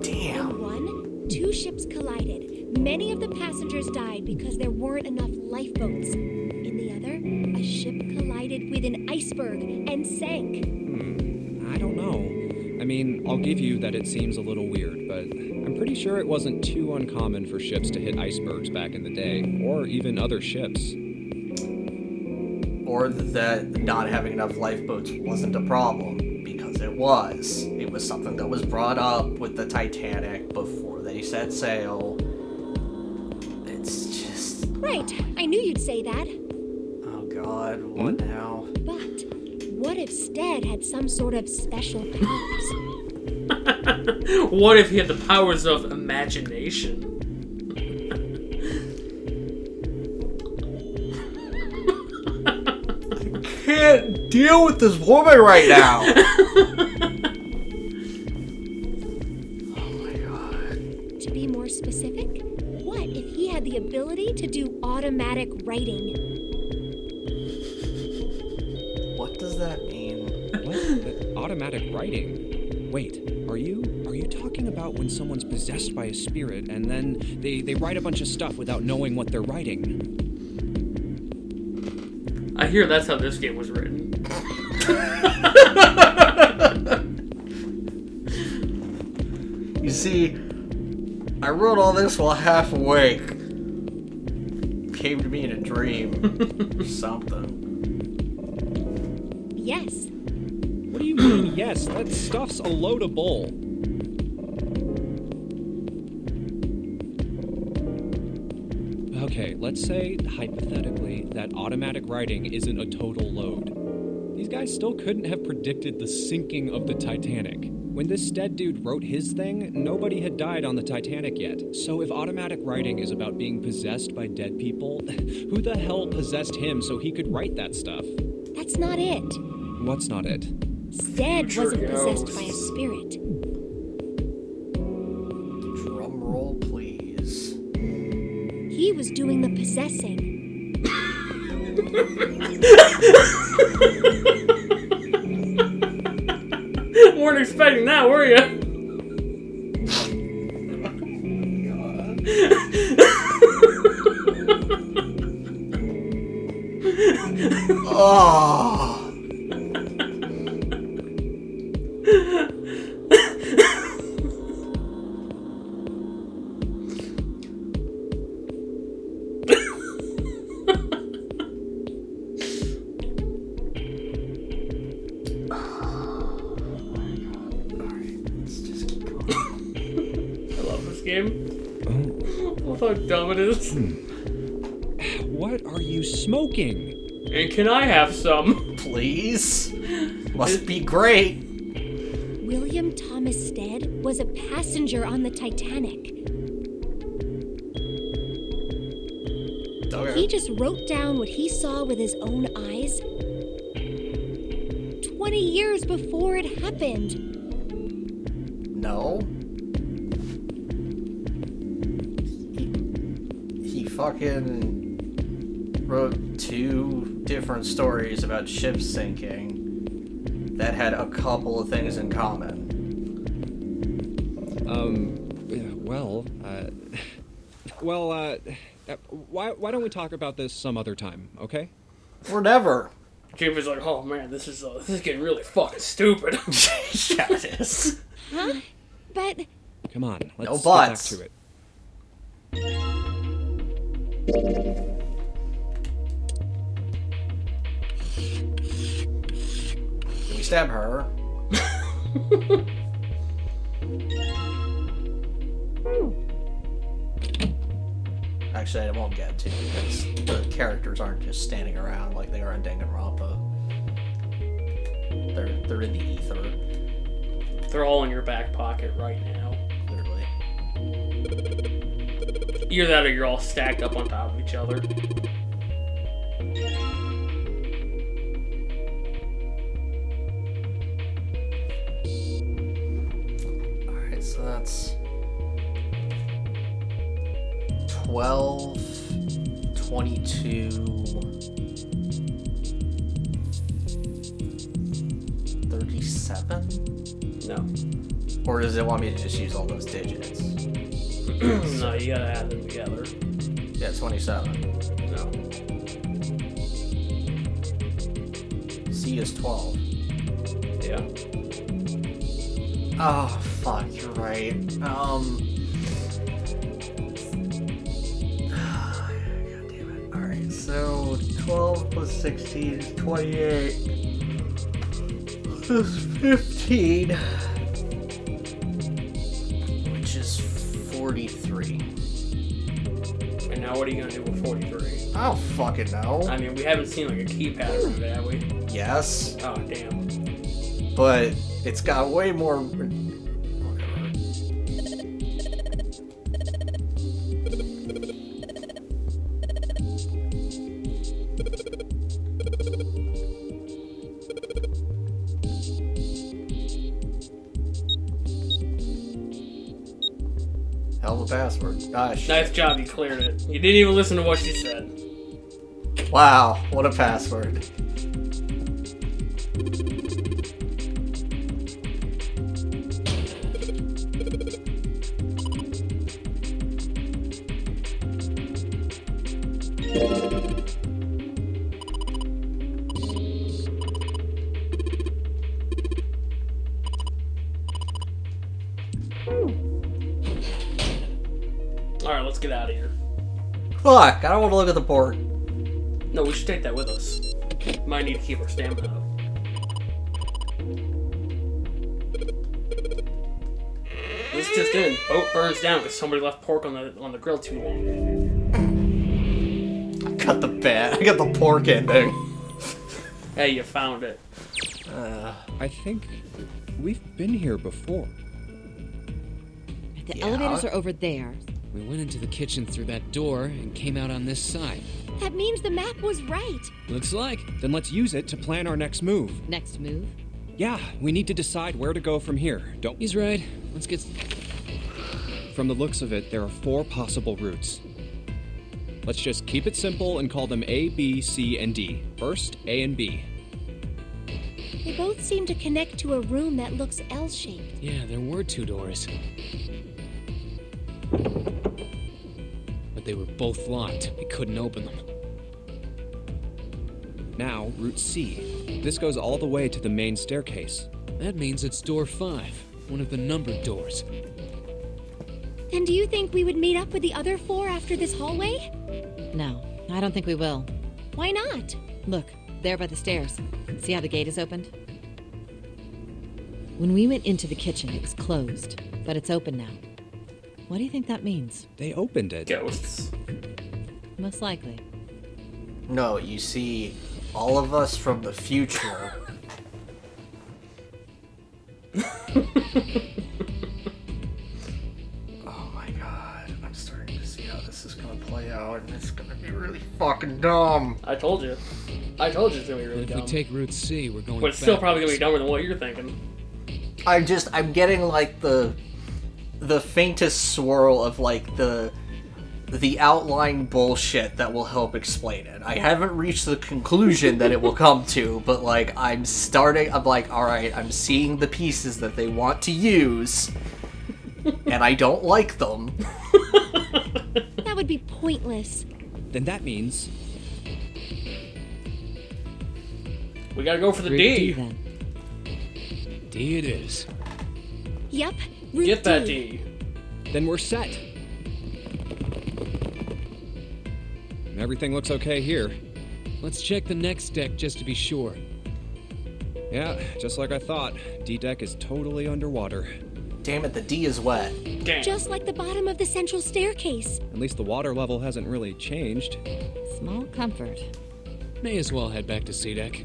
damn. In one, 2 ships collided. Many of the passengers died because there weren't enough lifeboats. In the other, a ship collided with an iceberg and sank. I don't know. I mean, I'll give you that it seems a little weird, but I'm pretty sure it wasn't too uncommon for ships to hit icebergs back in the day, or even other ships. Or that not having enough lifeboats wasn't a problem, because it was. It was something that was brought up with the Titanic before they set sail. It's just... Right, I knew you'd say that. Oh god, what now? But what if Stead had some sort of special powers? What if he had the powers of imagination? Can't deal with this woman right now. Oh my god. To be more specific, what if he had the ability to do automatic writing? What does that mean? What? Automatic writing? Wait, are you talking about when someone's possessed by a spirit and then they write a bunch of stuff without knowing what they're writing? I hear that's how this game was written. You see, I wrote all this while half awake. Came to me in a dream. Or something. Yes. What do you mean, yes? That stuff's a load of bull. Okay, let's say, hypothetically, that automatic writing isn't a total load. These guys still couldn't have predicted the sinking of the Titanic. When this Stead dude wrote his thing, nobody had died on the Titanic yet. So if automatic writing is about being possessed by dead people, who the hell possessed him so he could write that stuff? That's not it. What's not it? Stead Future wasn't possessed ghosts. by a spirit. Drum roll, please. He was doing the possessing. Weren't expecting that, were you? Oh. Game. Look how dumb it is. What are you smoking? And can I have some? Please? Must be great. William Thomas Stead was a passenger on the Titanic. Okay. He just wrote down what he saw with his own eyes 20 years before it happened. No. He fucking wrote 2 different stories about ships sinking that had a couple of things in common. Well, why don't we talk about this some other time, okay? Or never. Jamie's like, oh man, this is getting really fucking stupid. Yeah, it is. Huh? But Come on, let's No get back buts. to it. Can we stab her? Actually, I won't get to because the characters aren't just standing around like they are in Danganronpa. They're in the ether, They're all in your back pocket right now. literally. Either that or you're all stacked up on top of each other. Alright, so that's 12, 22, 37? No. Or does it want me to just use all those digits? No, you gotta add them together. Yeah, 27. No. C is 12. Yeah. Oh, fuck, you're right. God damn it. Alright, so 12 plus 16 is 28. This is 15. Which is 43. And now what are you gonna do with 43? I don't fucking know. I mean, we haven't seen like a key pattern of it, have we? Yes, Oh, damn. but it's got way more. Whatever. Hell of a password. Gosh. Nice job, you cleared it. You didn't even listen to what she said. Wow, what a password. Alright, let's get out of here. Fuck, I don't want to look at the port. No, we should take that with us. Might need to keep our stamina up. This just in. Boat burns down because somebody left pork on the grill too long. I got the pork ending. Hey, you found it. I think we've been here before. The Yeah. elevators are over there. We went into the kitchen through that door and came out on this side. that means the map was right. Looks like. Then let's use it to plan our next move. Next move? Yeah, we need to decide where to go from here. Don't. He's right. Let's get... From the looks of it, there are 4 possible routes. Let's just keep it simple and call them A, B, C, and D. First, A and B. They both seem to connect to a room that looks L-shaped. Yeah, there were 2 doors. But they were both locked. We couldn't open them. Now, Route C. This goes all the way to the main staircase. That means it's door 5, one of the numbered doors. Then do you think we would meet up with the other 4 after this hallway? No, I don't think we will. Why not? Look, there by the stairs. See how the gate is opened? When we went into the kitchen, it was closed, but it's open now. What do you think that means? They opened it. Ghosts. Most likely. No, you see, all of us from the future. Oh my god, I'm starting to see how this is gonna play out, and it's gonna be really fucking dumb. I told you. I told you it's gonna be really But if dumb. we take Route C, we're going But it's still probably gonna be backwards. dumber than what you're thinking. I'm getting like the faintest swirl of like the outline bullshit that will help explain it. I haven't reached the conclusion that it will come to, but like I'm like, alright, I'm seeing the pieces that they want to use. and I don't like them. That would be pointless. Then that means We gotta go for the Route D. then. D it is. Yep, Route Get that D. D. then we're set. Everything looks okay here. Let's check the next deck just to be sure. Yeah, just like I thought. D-deck is totally underwater. Damn it, the D is wet. Damn. Just like the bottom of the central staircase. At least the water level hasn't really changed. Small comfort. May as well head back to C deck.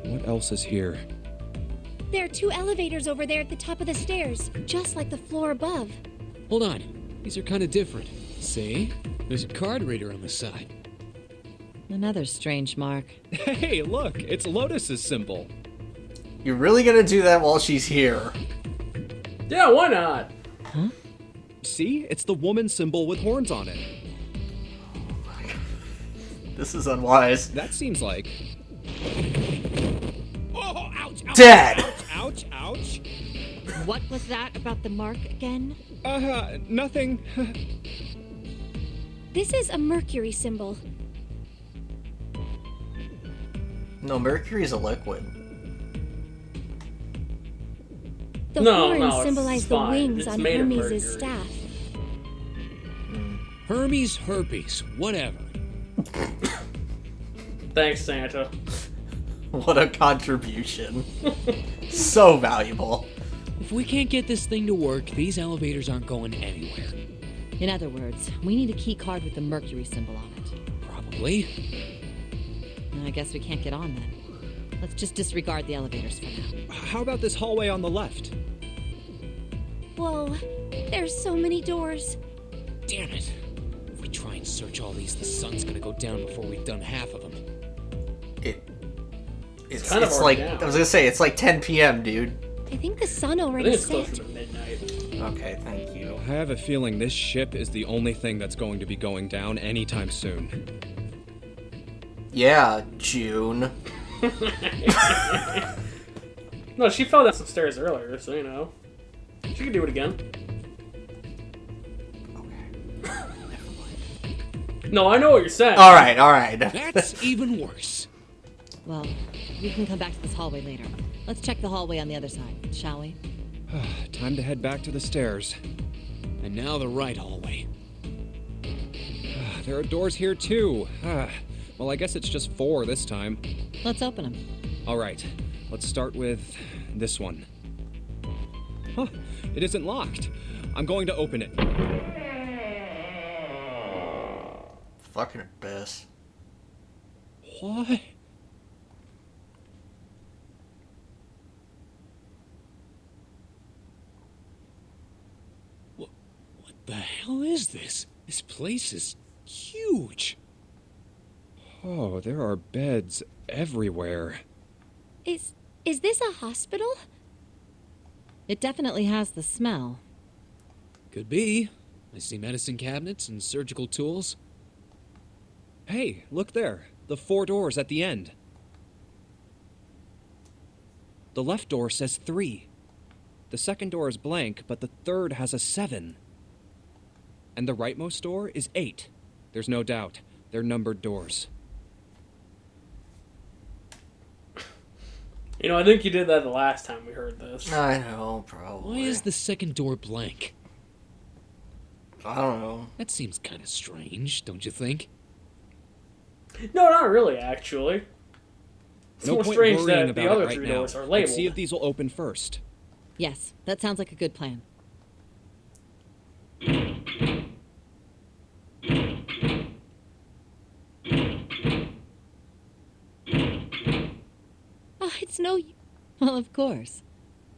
What else is here? There are 2 elevators over there at the top of the stairs, just like the floor above. Hold on. These are kind of different. See? There's a card reader on the side. Another strange mark. Hey, look, it's Lotus's symbol. You're really gonna do that while she's here? Yeah, why not? See? It's the woman symbol with horns on it. This is unwise. That seems like... Oh, ouch, ouch, Dead! ouch, ouch. What was that about the mark again? Nothing. This is a Mercury symbol. No, Mercury's a liquid. The No, horns no, it's symbolize the fine. wings It's on made of Hermes' mercury. staff. Hermes, herpes, whatever. Thanks, Santa. What a contribution. So valuable. If we can't get this thing to work, these elevators aren't going anywhere. In other words, we need a key card with the Mercury symbol on it. Probably. I guess we can't get on then. Let's just disregard the elevators for now. How about this hallway on the left? Whoa, there's so many doors. Damn it. If we try and search all these, the sun's gonna go down before we've done half of them. It's kind of like, already down. I was gonna say, it's like 10 p.m., dude. I think the sun I already think it's set. closer to midnight. Okay, thank you. I have a feeling this ship is the only thing that's going to be going down anytime soon. Yeah, June. No, she fell down some stairs earlier, so you know. She can do it again. No, I know what you're saying. Alright. That's even worse. Well, we can come back to this hallway later. Let's check the hallway on the other side, shall we? Time to head back to the stairs. And now the right hallway. There are doors here too. Well, I guess it's just 4 this time. Let's open them. All right, let's start with this one. Huh, it isn't locked. I'm going to open it. Fucking abyss. What? What the hell is this? This place is huge. Oh, there are beds everywhere. Is this a hospital? It definitely has the smell. Could be. I see medicine cabinets and surgical tools. Hey, look there. The 4 doors at the end. The left door says 3. The second door is blank, but the third has a 7. And the rightmost door is 8. There's no doubt. They're numbered doors. You know, I think you did that the last time we heard this. I know, probably. Why is the second door blank? I don't know. That seems kind of strange, don't you think? No, not really, actually. It's No more point strange worrying that the about other it right 3 now. doors are Let's labeled. see if these will open first. Yes, that sounds like a good plan. Oh, it's no. Well, of course.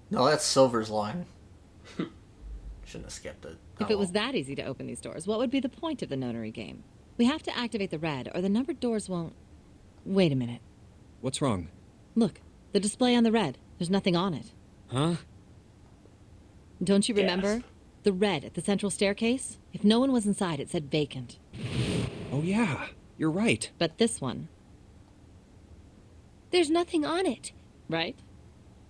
No, that's Silver's line. Shouldn't have skipped it. If it was that easy to open these doors, what would be the point of the notary game? We have to activate the red, or the numbered doors won't... Wait a minute. What's wrong? Look, the display on the red. There's nothing on it. Huh? Don't you remember? Yes. The red at the central staircase? If no one was inside, it said vacant. Oh yeah, you're right. But this one, There's nothing on it. right?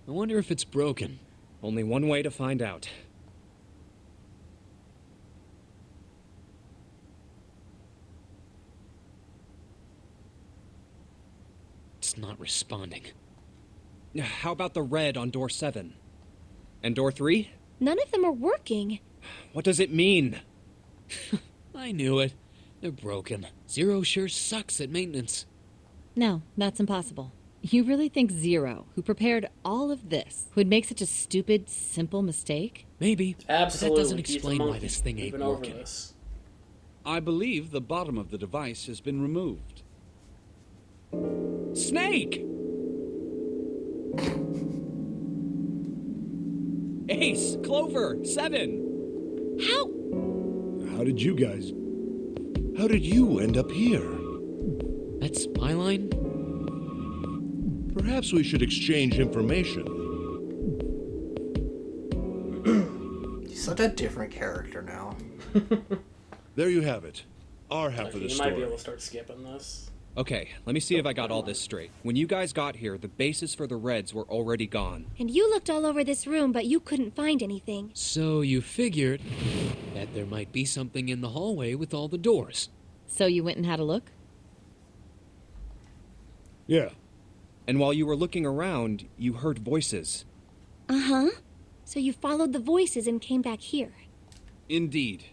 I wonder if it's broken. Only one way to find out. It's not responding. How about the red on door 7? And door 3? None of them are working. What does it mean? I knew it. They're broken. Zero sure sucks at maintenance. No, that's impossible. You really think Zero, who prepared all of this, would make such a stupid, simple mistake? Maybe. Absolutely. But that doesn't He's a explain why monkey. this thing We've ain't been over working. this. I believe the bottom of the device has been removed. Snake! Ace, Clover, 7! How? How did you end up here? That's my line? Perhaps we should exchange information. He's such a different character now. There you have it. Our half of the You might be story. able to start skipping this. Okay, let me see if I got all this straight. When you guys got here, the bases for the Reds were already gone. And you looked all over this room, but you couldn't find anything. So you figured that there might be something in the hallway with all the doors. So you went and had a look? Yeah. And while you were looking around, you heard voices. Uh-huh. So you followed the voices and came back here. Indeed.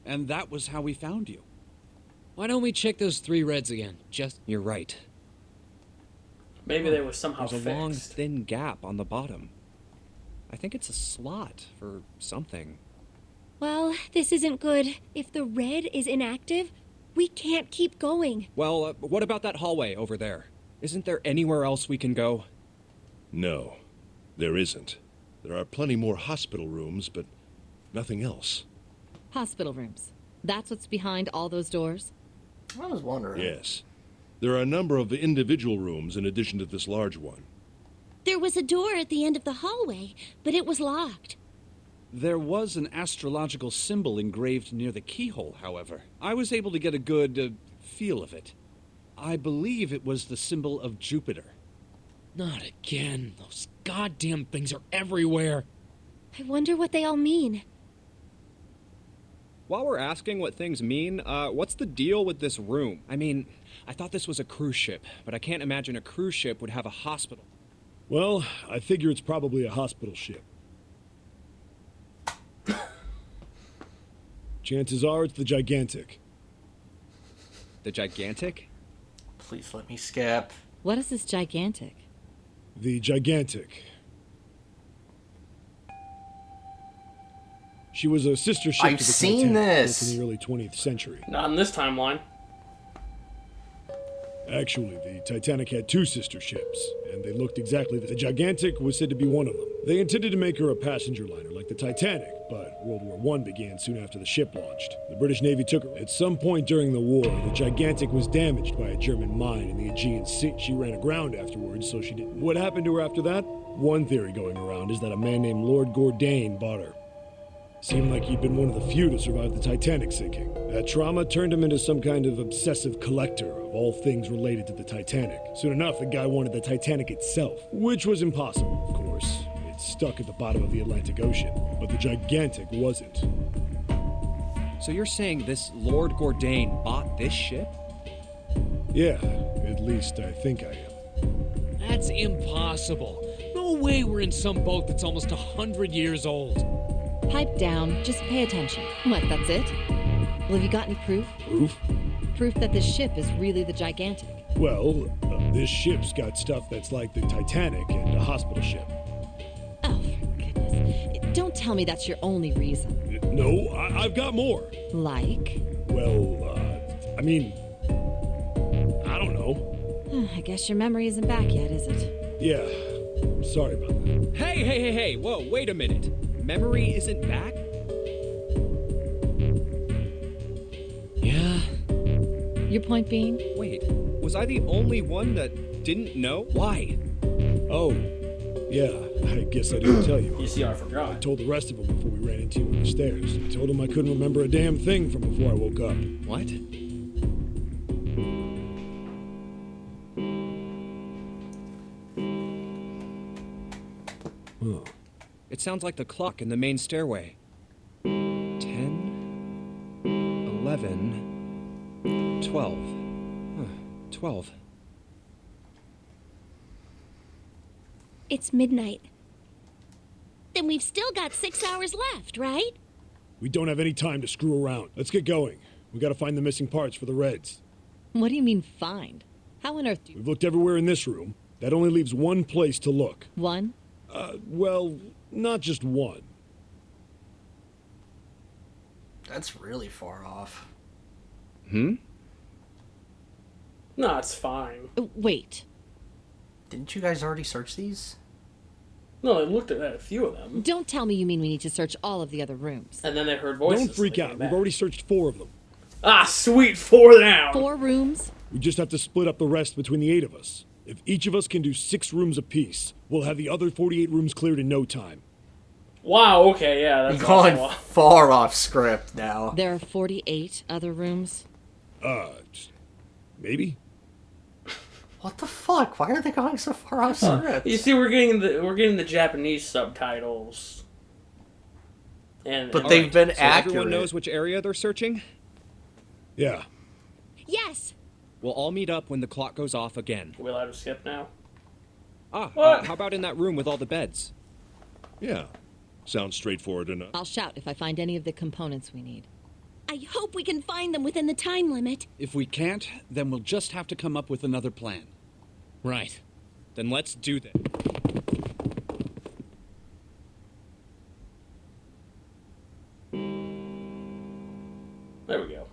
And that was how we found you. Why don't we check those 3 Reds again? You're right. Maybe they were somehow There's a long, fixed. thin gap on the bottom. I think it's a slot for something. Well, this isn't good. If the red is inactive, we can't keep going. Well, what about that hallway over there? Isn't there anywhere else we can go? No, there isn't. There are plenty more hospital rooms, but nothing else. Hospital rooms. That's what's behind all those doors? I was wondering. Yes. There are a number of individual rooms in addition to this large one. There was a door at the end of the hallway, but it was locked. There was an astrological symbol engraved near the keyhole, however. I was able to get a good feel of it. I believe it was the symbol of Jupiter. Not again. Those goddamn things are everywhere. I wonder what they all mean. While we're asking what things mean, what's the deal with this room? I mean, I thought this was a cruise ship, but I can't imagine a cruise ship would have a hospital. Well, I figure it's probably a hospital ship. Chances are it's the Gigantic. The Gigantic? Please let me skip. What is this gigantic? The Gigantic. She was a sister ship I've to the seen Titanic this. built in the early 20th century. Not in this timeline. Actually, the Titanic had 2 sister ships, and they looked exactly the Gigantic was said to be one of them. They intended to make her a passenger liner like the Titanic, but World War I began soon after the ship launched. The British Navy took her. At some point during the war, the Gigantic was damaged by a German mine in the Aegean Sea. She ran aground afterwards, so she didn't. What happened to her after that? One theory going around is that a man named Lord Gordain bought her. Seemed like he'd been one of the few to survive the Titanic sinking. That trauma turned him into some kind of obsessive collector of all things related to the Titanic. Soon enough, the guy wanted the Titanic itself, which was impossible, of course. It stuck at the bottom of the Atlantic Ocean, but the Gigantic wasn't. So you're saying this Lord Gordain bought this ship? Yeah, at least I think I am. That's impossible. No way we're in some boat that's almost 100 years old. Pipe down, just pay attention. What, that's it? Well, have you got any proof? Proof? Proof that this ship is really the Gigantic. Well, this ship's got stuff that's like the Titanic and a hospital ship. Oh, for goodness. Don't tell me that's your only reason. No, I've got more. Like? Well, I mean, I don't know. I guess your memory isn't back yet, is it? Yeah, sorry about that. Hey, whoa, wait a minute. Memory isn't back? Yeah. Your point being? Wait, was I the only one that didn't know? Why? Oh, yeah, I guess I didn't tell you. You see, I I forgot. told the rest of them before we ran into you on the stairs. I told them I couldn't remember a damn thing from before I woke up. What? It sounds like the clock in the main stairway. 10, 11, 12. 12. It's midnight. Then we've still got 6 hours left, right? We don't have any time to screw around. Let's get going. We gotta find the missing parts for the Reds. What do you mean, find? How on earth do you... We've looked everywhere in this room. That only leaves one place to look. One? Well, not just one. That's really far off. No, it's fine. Wait. Didn't you guys already search these? No, they looked at a few of them. Don't tell me you mean we need to search all of the other rooms. And then they heard voices. Don't freak out. We've already searched 4 of them. Ah, sweet, 4 down. 4 rooms? We just have to split up the rest between the 8 of us. If each of us can do 6 rooms apiece, we'll have the other 48 rooms cleared in no time. Wow, okay, yeah, that's You're going awesome. far off script now. There are 48 other rooms? Maybe? What the fuck? Why are they going so far off script? You see, we're getting the Japanese subtitles. But they've been So accurate. everyone knows which area they're searching? Yeah. Yes. We'll all meet up when the clock goes off again. Are we allowed to skip now? How about in that room with all the beds? Yeah. Sounds straightforward enough. I'll shout if I find any of the components we need. I hope we can find them within the time limit. If we can't, then we'll just have to come up with another plan. Right. Then let's do this. There we go.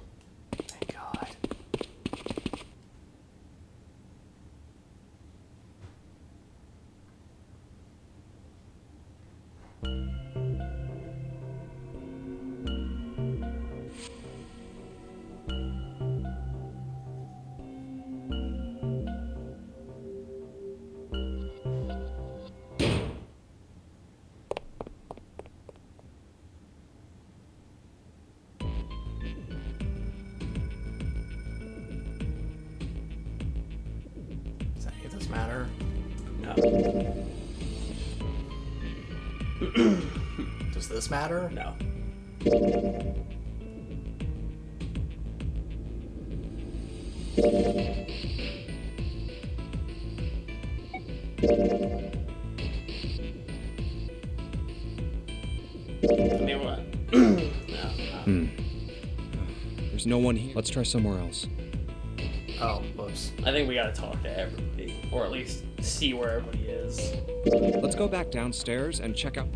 Thank God. Does any of this matter? No. Does this matter? No. I mean, what? No. There's no one here. Let's try somewhere else. Oh, whoops. I think we gotta talk to everybody, or at least see where everybody is. Let's go back downstairs and check out.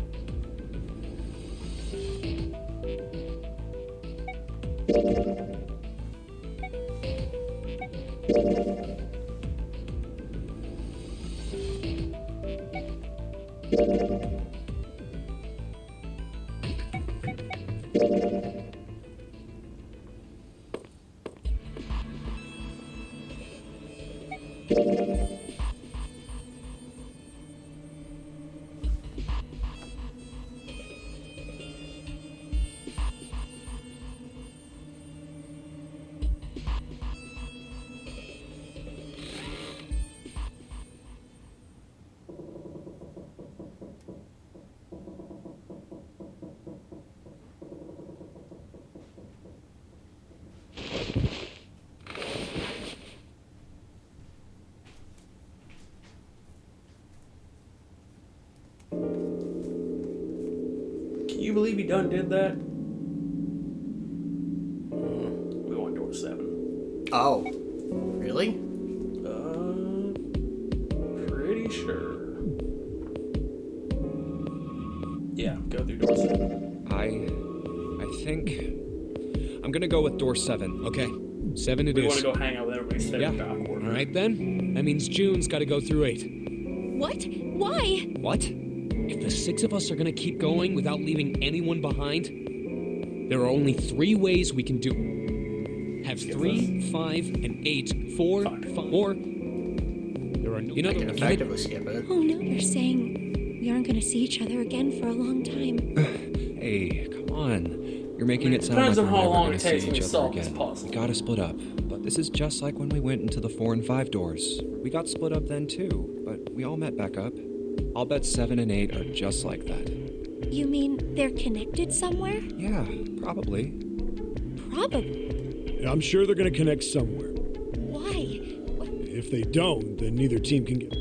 Can you believe he done did that? We want door 7. Oh. Really? Pretty sure. Yeah, go through door 7. I think I'm gonna go with door 7. Okay, 7 it We is. want to go hang out with everybody instead Yeah. of backward. All right then. That means June's got to go through 8. What? Why? What? If the 6 of us are gonna keep going without leaving anyone behind, there are only 3 ways we can do it. Have 3, 5, and 8, 4, 5, or there are no. You know, I can effectively skip it. Oh no, they're saying we aren't going to see each other again for a long time. Hey, come on. You're making it sound like Depends we're on how never long gonna it see takes when each we other solve this again. puzzle. We gotta split up. But this is just like when we went into the 4 and 5 doors. We got split up then too, but we all met back up. I'll bet 7 and 8 are just like that. You mean they're connected somewhere? Yeah, probably. Probably. I'm sure they're gonna connect somewhere. Why? If they don't, then neither team can get...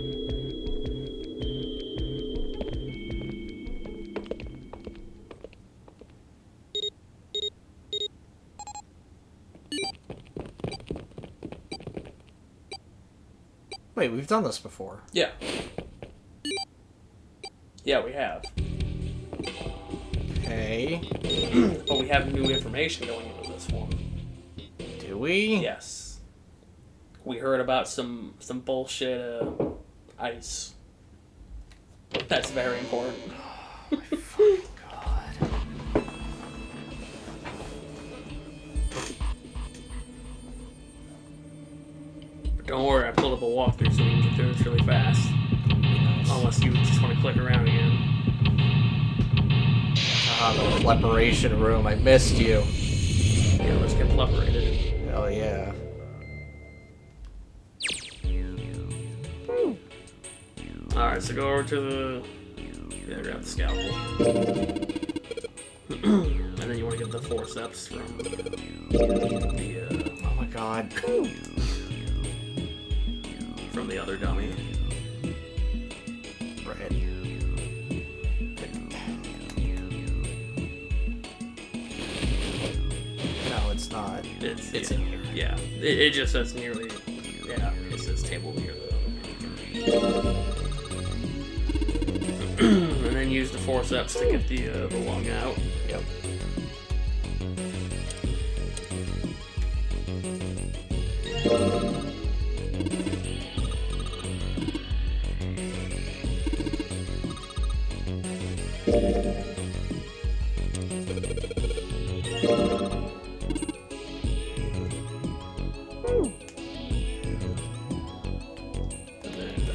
Wait, we've done this before. Yeah. Yeah, we have. Okay. But we have new information going into this one. Do we? Yes. We heard about some bullshit ice. That's very important. Oh my fucking god. But don't worry, I pulled up a walkthrough so we can get through this really fast. Unless you just want to click around again. Ah, the preparation room. I missed you. Yeah, let's get preparated. Oh yeah. Alright, so go over to the... Yeah, grab the scalpel. And then you want to get the forceps from the... Oh my god. From the other dummy. Right. No, it's not. It's in here. Yeah, it just says nearly... Yeah, it says table near the... And then use the forceps to get the lung out. Yep.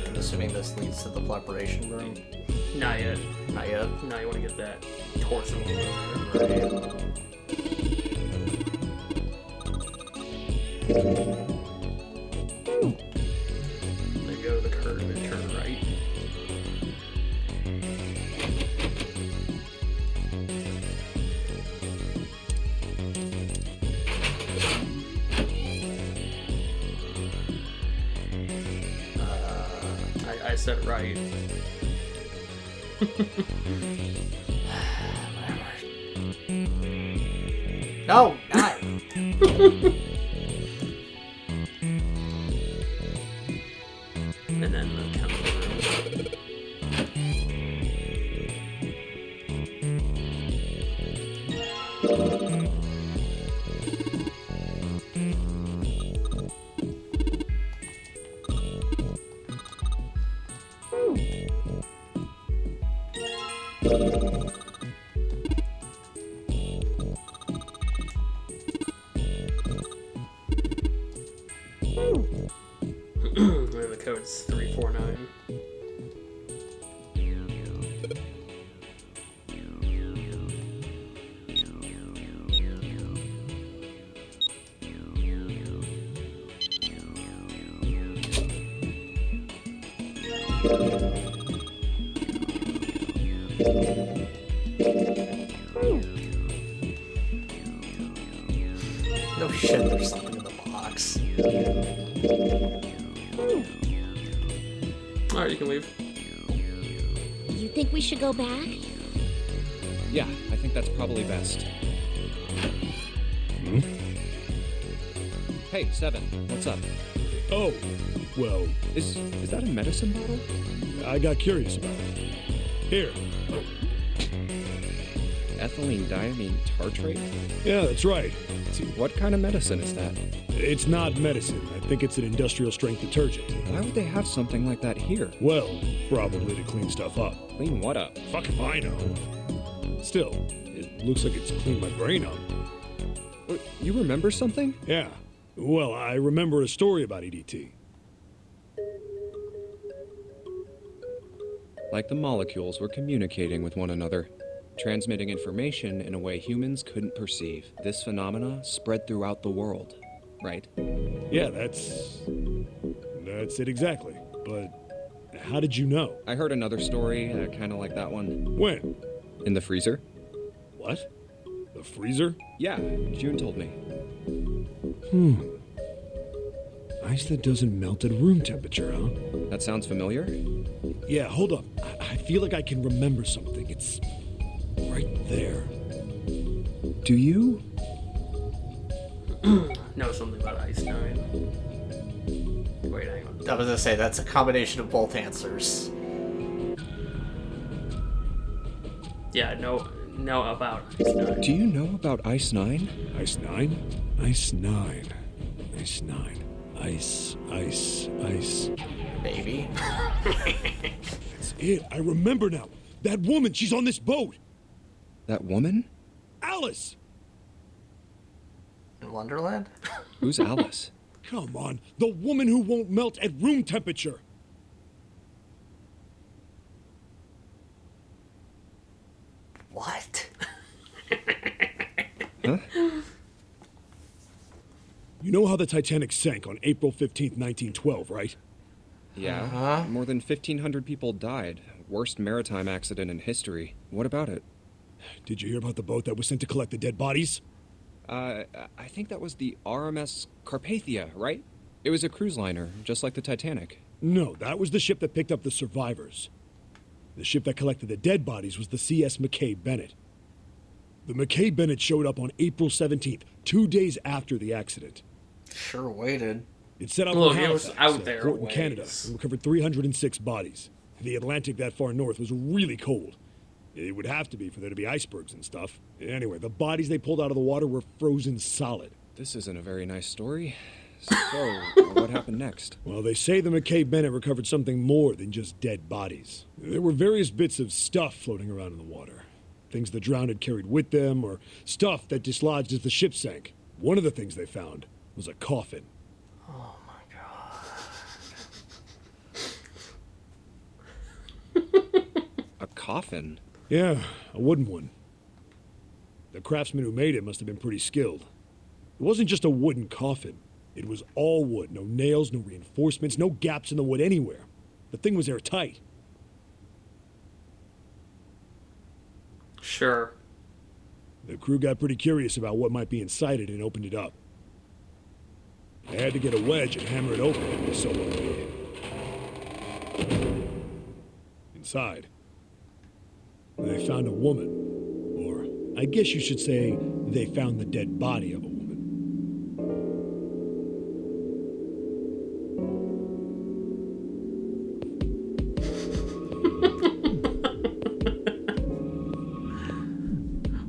I'm assuming this leads to the preparation room. Not yet. Not yet. Now you want to get that torso over Right. Then go to the curve and turn right. I said right. No, not. And then the chemical room. And the code's 349. No shit, there's something in the box. Alright, you can leave. You think we should go back? Yeah, I think that's probably best. Hey, Seven, what's up? Oh, well, Is that a medicine bottle? I got curious about it. Here. Ethylene diamine tartrate? Yeah, that's right. What kind of medicine is that? It's not medicine. I think it's an industrial strength detergent. Why would they have something like that here? Well, probably to clean stuff up. Clean what up? Fuck if I know. Still, it looks like it's cleaned my brain up. You remember something? Yeah. Well, I remember a story about EDT. Like the molecules were communicating with one another, transmitting information in a way humans couldn't perceive. This phenomena spread throughout the world, right? Yeah, that's it exactly. But how did you know? I heard another story, kind of like that one. When? In the freezer? What? The freezer? Yeah, June told me. Ice that doesn't melt at room temperature, huh? That sounds familiar? Yeah, hold up. I feel like I can remember something. It's right there. Do you? Know something about Ice 9. Wait, hang on. I was gonna say, that's a combination of both answers. Yeah, know about Ice 9. Do you know about Ice 9? Ice 9? Ice 9. Ice 9. Ice. Maybe. That's it. I remember now. That woman, she's on this boat. That woman? Alice! In Wonderland? Who's Alice? Come on. The woman who won't melt at room temperature. What? Huh? You know how the Titanic sank on April 15th, 1912, right? Yeah. Uh-huh. More than 1,500 people died. Worst maritime accident in history. What about it? Did you hear about the boat that was sent to collect the dead bodies? I think that was the RMS Carpathia, right? It was a cruise liner, just like the Titanic. No, that was the ship that picked up the survivors. The ship that collected the dead bodies was the CS McKay Bennett. The McKay Bennett showed up on April 17th, 2 days after the accident. Sure waited. It set out Look, in it was Halifax, out there port in ways. Canada, and recovered 306 bodies. The Atlantic that far north was really cold. It would have to be for there to be icebergs and stuff. Anyway, the bodies they pulled out of the water were frozen solid. This isn't a very nice story. So, what happened next? Well, they say the McKay Bennett recovered something more than just dead bodies. There were various bits of stuff floating around in the water. Things the drowned had carried with them, or stuff that dislodged as the ship sank. One of the things they found was a coffin. Oh my god. A coffin? Yeah, a wooden one. The craftsman who made it must have been pretty skilled. It wasn't just a wooden coffin. It was all wood. No nails, no reinforcements, no gaps in the wood anywhere. The thing was airtight. Sure. The crew got pretty curious about what might be inside it and opened it up. They had to get a wedge and hammer it open. It was so unweighted. Inside, they found a woman. Or, I guess you should say, they found the dead body of a woman.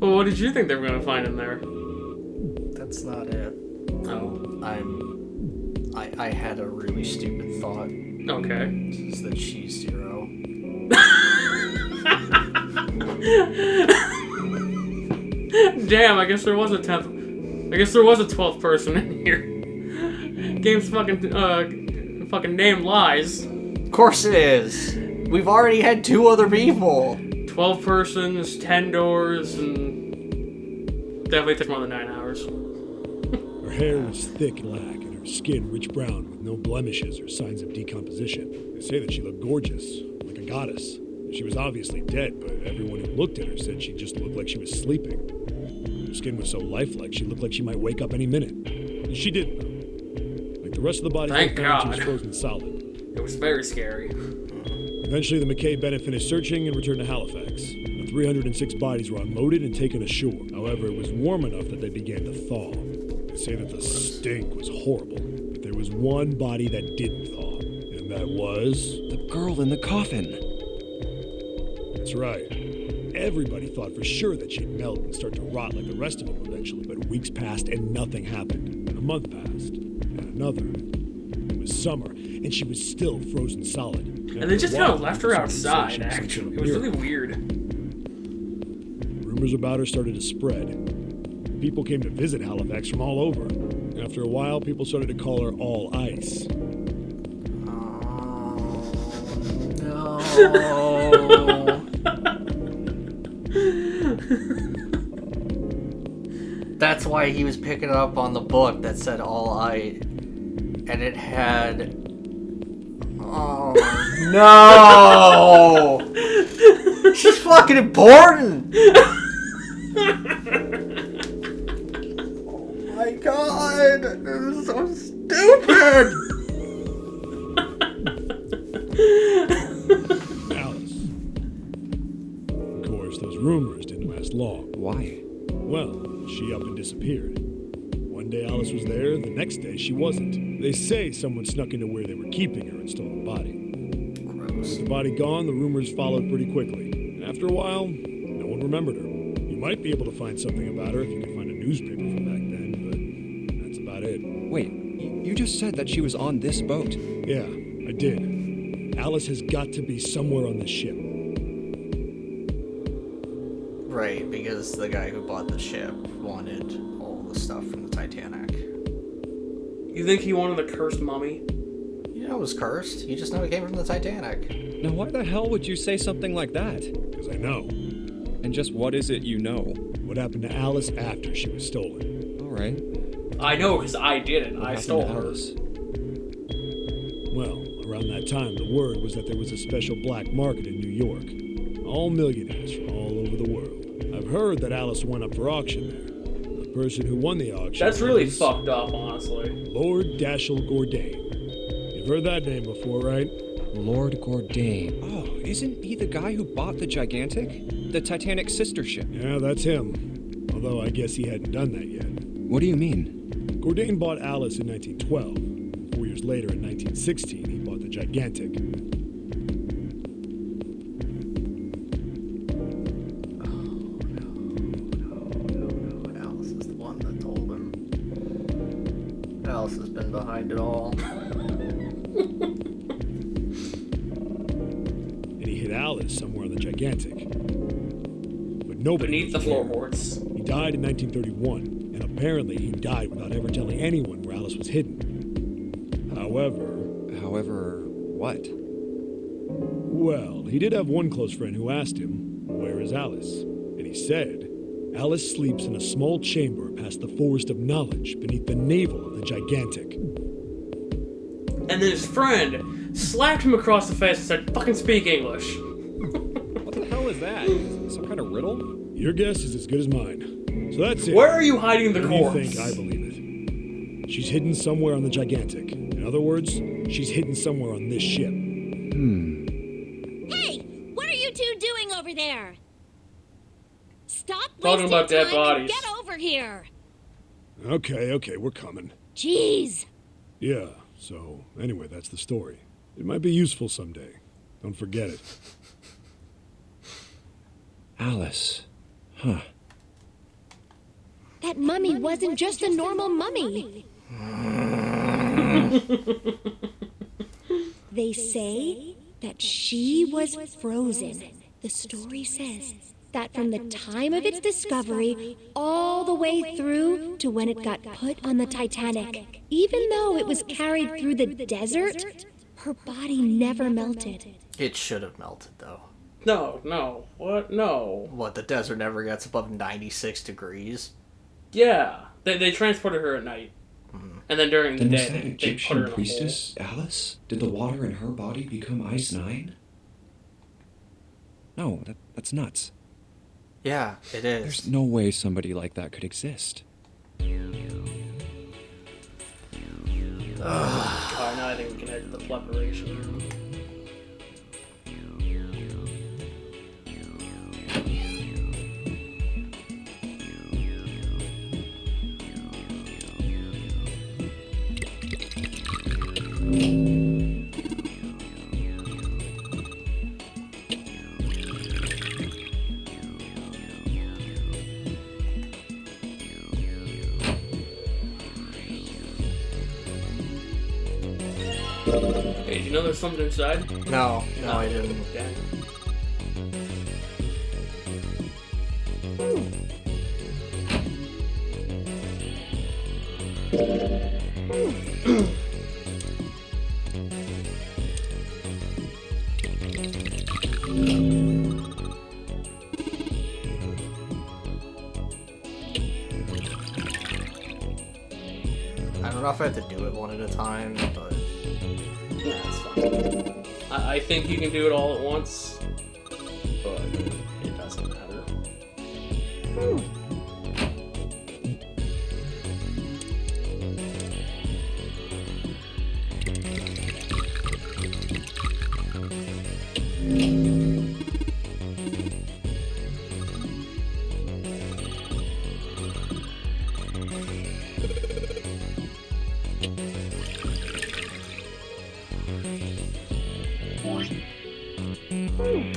Well, what did you think they were gonna find in there? That's not it. Oh. I had a really stupid thought. Okay. Is that she's zero. Damn, I guess there was a 10th. I guess there was a 12th person in here. Game's fucking name lies. Of course it is. We've already had 2 other people. 12 persons, 10 doors, and definitely took more than 9 hours. Her hair was thick and black, and her skin rich brown with no blemishes or signs of decomposition. They say that she looked gorgeous, like a goddess. She was obviously dead, but everyone who looked at her said she just looked like she was sleeping. Her skin was so lifelike, she looked like she might wake up any minute. And she didn't, though. Like the rest of the body, Thank she God. was frozen solid. It was very scary. Eventually, the McKay Bennett finished searching and returned to Halifax. The 306 bodies were unloaded and taken ashore. However, it was warm enough that they began to thaw. They say that the stink was horrible, but there was one body that didn't thaw, and that was... The girl in the coffin. That's right. Everybody thought for sure that she'd melt and start to rot like the rest of them eventually, but weeks passed and nothing happened. And a month passed, and another. It was summer, and she was still frozen solid. And they just kind of left her outside, actually. It was really weird. Rumors about her started to spread. People came to visit Halifax from all over. After a while, people started to call her All Ice. No. That's why he was picking up on the book that said all I, and it had. Oh no! She's fucking important! Oh my god! This is so stupid! Alice. Of course, those rumors didn't last long. Why? Well, she up and disappeared. One day Alice was there, the next day she wasn't. They say someone snuck into where they were keeping her and stole the body. With the body gone, the rumors followed pretty quickly. And after a while, no one remembered her. You might be able to find something about her if you can find a newspaper from back then, but that's about it. Wait, you just said that she was on this boat. Yeah, I did. Alice has got to be somewhere on this ship. Right, because the guy who bought the ship wanted all the stuff from the Titanic. You think he wanted the cursed mummy? You know it was cursed. You just know it came from the Titanic. Now, why the hell would you say something like that? Because I know. And just what is it you know? What happened to Alice after she was stolen? All right. I know because I did it. What I happened stole to her. Alice? Well, around that time, the word was that there was a special black market in New York. All millionaires from all over the world. I've heard that Alice went up for auction there. The person who won the auction That's really was fucked up, honestly. Lord Dashiell Gordain. You've heard that name before, right? Lord Gordain. Oh, isn't he the guy who bought the Gigantic? The Titanic sister ship? Yeah, that's him. Although I guess he hadn't done that yet. What do you mean? Gordain bought Alice in 1912. 4 years later, in 1916, he bought the Gigantic. Alice is the one that told him. Alice has been behind it all. And he hid Alice somewhere on the Gigantic. But nobody Beneath the knows where. floorboards. He died in 1931, and apparently he died without ever telling anyone where Alice was hidden. However, what? Well, he did have one close friend who asked him, "Where is Alice?" And he said, "Alice sleeps in a small chamber past the Forest of Knowledge beneath the navel of the Gigantic." And then his friend slapped him across the face and said, "Fucking speak English." What the hell is that? Some kind of riddle? Your guess is as good as mine. So that's it. Where are you hiding the What do corpse? you think? I believe it. She's hidden somewhere on the Gigantic. In other words, she's hidden somewhere on this ship. Hey, what are you two doing over there? Stop Talking wasting about dead time and bodies. get over here. Okay, we're coming. Jeez. Yeah, so anyway, that's the story. It might be useful someday. Don't forget it. Alice. Huh. That mummy wasn't just a normal mummy. They say that she was frozen. The story says that from the time of its discovery all the way through to when it got put on the Titanic, even though it was carried through the desert, her body never melted. It should have melted, though. No. What? No. What, the desert never gets above 96 degrees? Yeah. They transported her at night. And then during the Then was day, that they put her Egyptian in a hole. priestess, Alice? Did the water in her body become Ice 9? No, that's nuts. Yeah, it is. There's no way somebody like that could exist. Alright, now I think we can head to the preparation room. Hey, did you know there's something inside? No, I didn't. Okay. I don't know if I have to do it one at a time, but... Nah, it's fine. I think you can do it all at once. But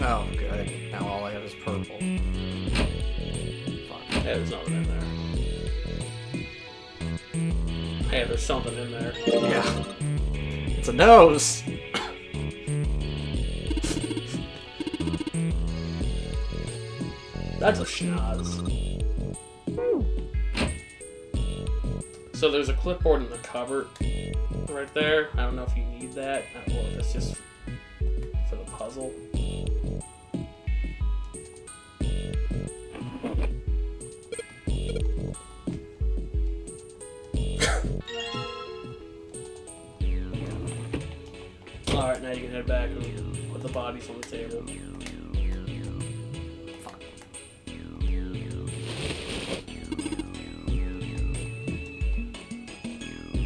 Oh, good. Now all I have is purple. Fuck. Hey, there's nothing in there. Hey, there's something in there. Yeah. It's a nose! That's a schnoz. So there's a clipboard in the cupboard right there. I don't know if you need that, or if it's just for the puzzle. Alright, now you can head back and put the bodies on the table. Fuck.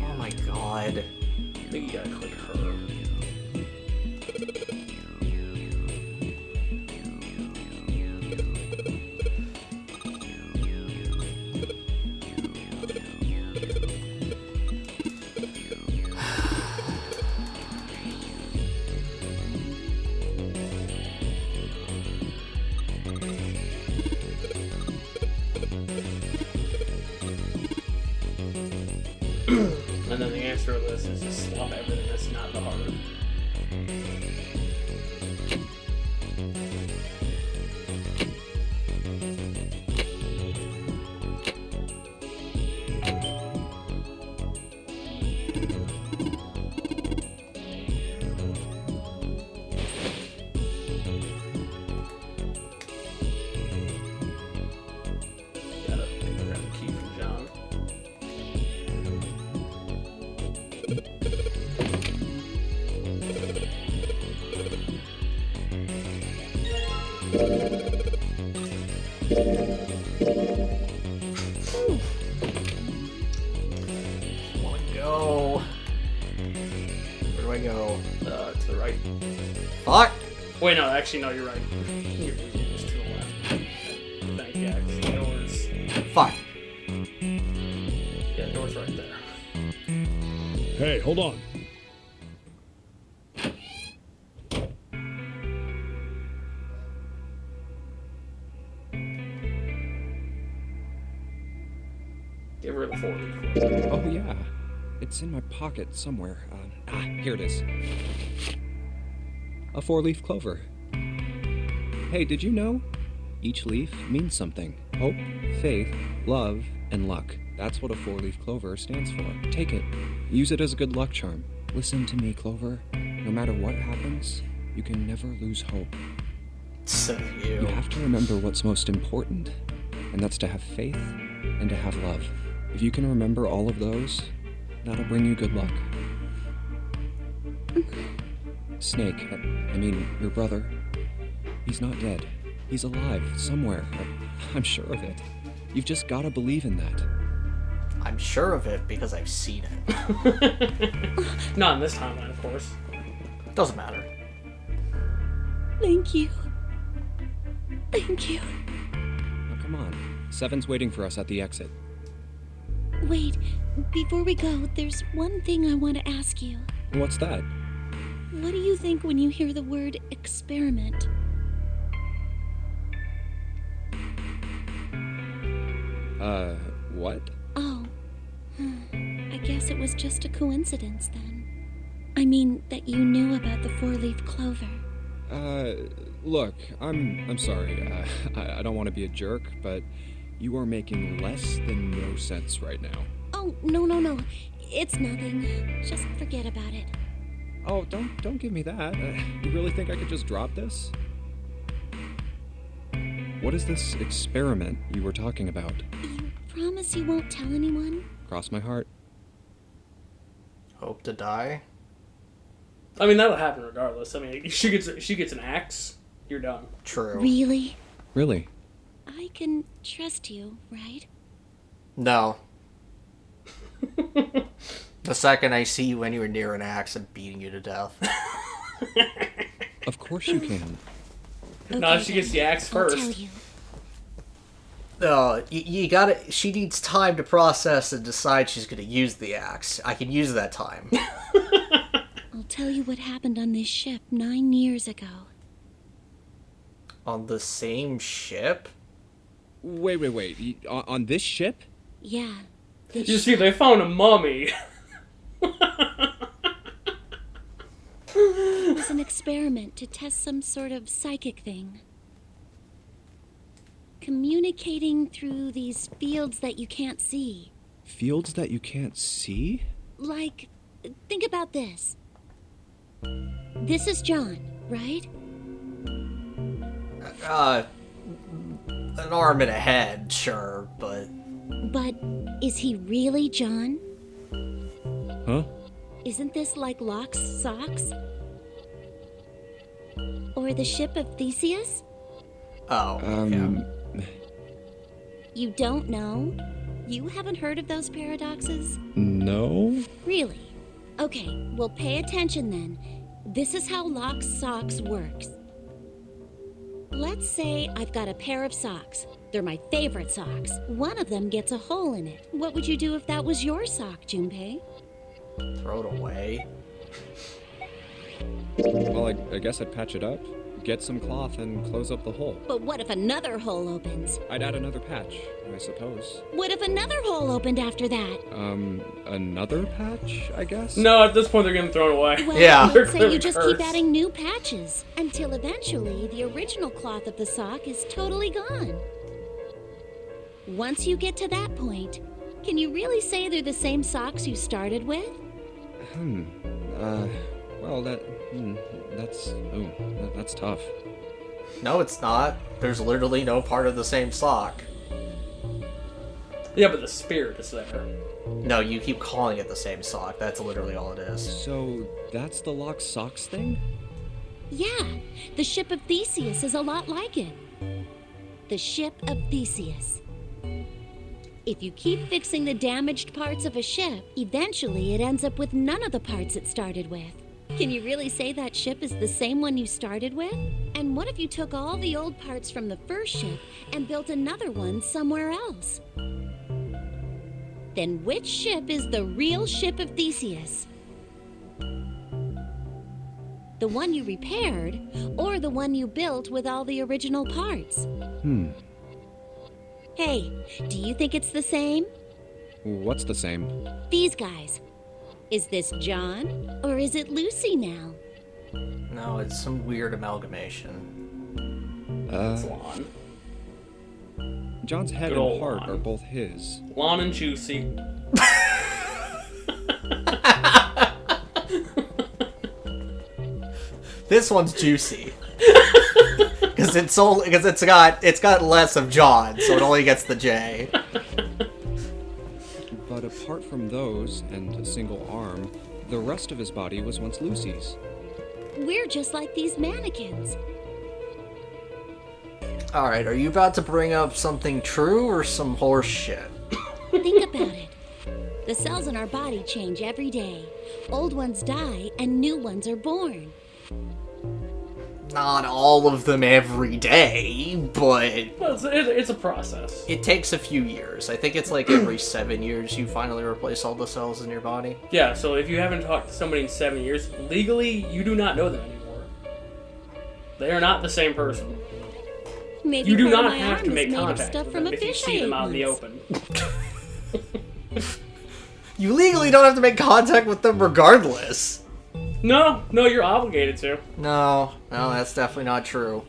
Oh my god. I think you gotta click her. And then the answer to this is just swap everything that's not the heart. Gotta grab the key from John. Wanna go. Where do I go? To the right. Fuck! Wait, no, actually, no, you're right. You're to the left. Thank you, actually. Doors. Fuck. Yeah, door's right there. Hey, hold on. Give her the 4-leaf. Oh, yeah. It's in my pocket somewhere. Here it is. A 4-leaf clover. Hey, did you know? Each leaf means something. Hope, faith, love, and luck. That's what a 4-leaf clover stands for. Take it. Use it as a good luck charm. Listen to me, Clover. No matter what happens, you can never lose hope. So You have to remember what's most important, and that's to have faith and to have love. If you can remember all of those, that'll bring you good luck. Snake, I mean, your brother, he's not dead. He's alive, somewhere. I'm sure of it. You've just gotta believe in that. I'm sure of it because I've seen it. Not in this timeline, of course. Doesn't matter. Thank you. Thank you. Now come on. Seven's waiting for us at the exit. Wait, before we go, there's one thing I want to ask you. What's that? What do you think when you hear the word experiment? What? Oh. I guess it was just a coincidence then. I mean, that you knew about the 4-leaf clover. Look, I'm sorry. I don't want to be a jerk, but you are making less than no sense right now. Oh, no. It's nothing. Just forget about it. Oh, don't give me that. You really think I could just drop this? What is this experiment you were talking about? You promise you won't tell anyone? Cross my heart. Hope to die? I mean, that'll happen regardless. I mean, she gets an axe, you're done. True. Really? Really? I can trust you, right? No. The second I see you anywhere near an axe, I'm beating you to death. Of course you can. No, she gets the axe I'll tell first. you. No, you gotta. She needs time to process and decide she's gonna use the axe. I can use that time. I'll tell you what happened on this ship 9 years ago. On the same ship? Wait. On this ship? Yeah. The You see, they found a mummy. It was an experiment to test some sort of psychic thing. Communicating through these fields that you can't see. Fields that you can't see? Like, think about this. This is John, right? An arm and a head, sure, but... But is he really John? Huh? Isn't this like Locke's socks? Or the ship of Theseus? Oh, yeah. You don't know? You haven't heard of those paradoxes? No? Really? Okay, well pay attention then. This is how Locke's socks works. Let's say I've got a pair of socks. They're my favorite socks. One of them gets a hole in it. What would you do if that was your sock, Junpei? Throw it away. Well, I guess I'd patch it up, get some cloth, and close up the hole. But what if another hole opens? I'd add another patch, I suppose. What if another hole opened after that? Another patch, I guess? No, at this point they're getting thrown away. Well, Yeah. let's say you just keep Curse. adding new patches until eventually the original cloth of the sock is totally gone. Once you get to that point, can you really say they're the same socks you started with? Well, that's tough. No, it's not. There's literally no part of the same sock. Yeah, but the spirit is there. No, you keep calling it the same sock. That's literally all it is. So, that's the Lock Socks thing? Yeah, the ship of Theseus is a lot like it. The ship of Theseus. If you keep fixing the damaged parts of a ship, eventually it ends up with none of the parts it started with. Can you really say that ship is the same one you started with? And what if you took all the old parts from the first ship and built another one somewhere else? Then which ship is the real ship of Theseus? The one you repaired, or the one you built with all the original parts? Hey, do you think it's the same? What's the same? These guys. Is this John, or is it Lucy now? No, it's some weird amalgamation. Lon. John's head Good and old heart Lon. are both his. Lon and Juicy. This one's juicy. Because it's got less of John, so it only gets the J. But apart from those, and a single arm, the rest of his body was once Lucy's. We're just like these mannequins. Alright, are you about to bring up something true or some horse shit? Think about it. The cells in our body change every day. Old ones die, and new ones are born. Not all of them every day, but Well, it's a process. it takes a few years. I think it's like every 7 years you finally replace all the cells in your body. Yeah, so if you haven't talked to somebody in 7 years, legally, you do not know them anymore. They are not the same person. Maybe You do part of not my have arm to is make made of contact stuff with from them a if you fish I see them ate out in the once. open. You legally don't have to make contact with them regardless. No, you're obligated to. No, that's definitely not true.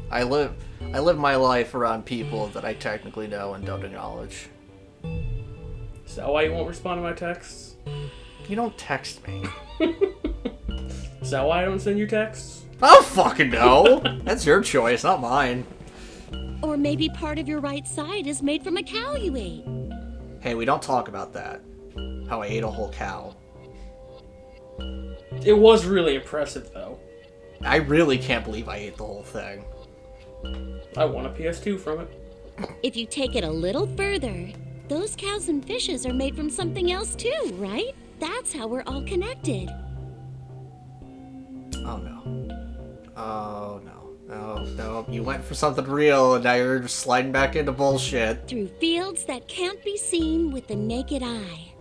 I live my life around people that I technically know and don't acknowledge. Is that why you won't respond to my texts? You don't text me. Is that why I don't send you texts? I don't fucking know. That's your choice, not mine. Or maybe part of your right side is made from a cow you ate. Hey, we don't talk about that. How I ate a whole cow. It was really impressive, though. I really can't believe I ate the whole thing. I want a PS2 from it. If you take it a little further, those cows and fishes are made from something else too, right? That's how we're all connected. Oh no. Oh no. No, no. You went for something real and now you're just sliding back into bullshit. Through fields that can't be seen with the naked eye.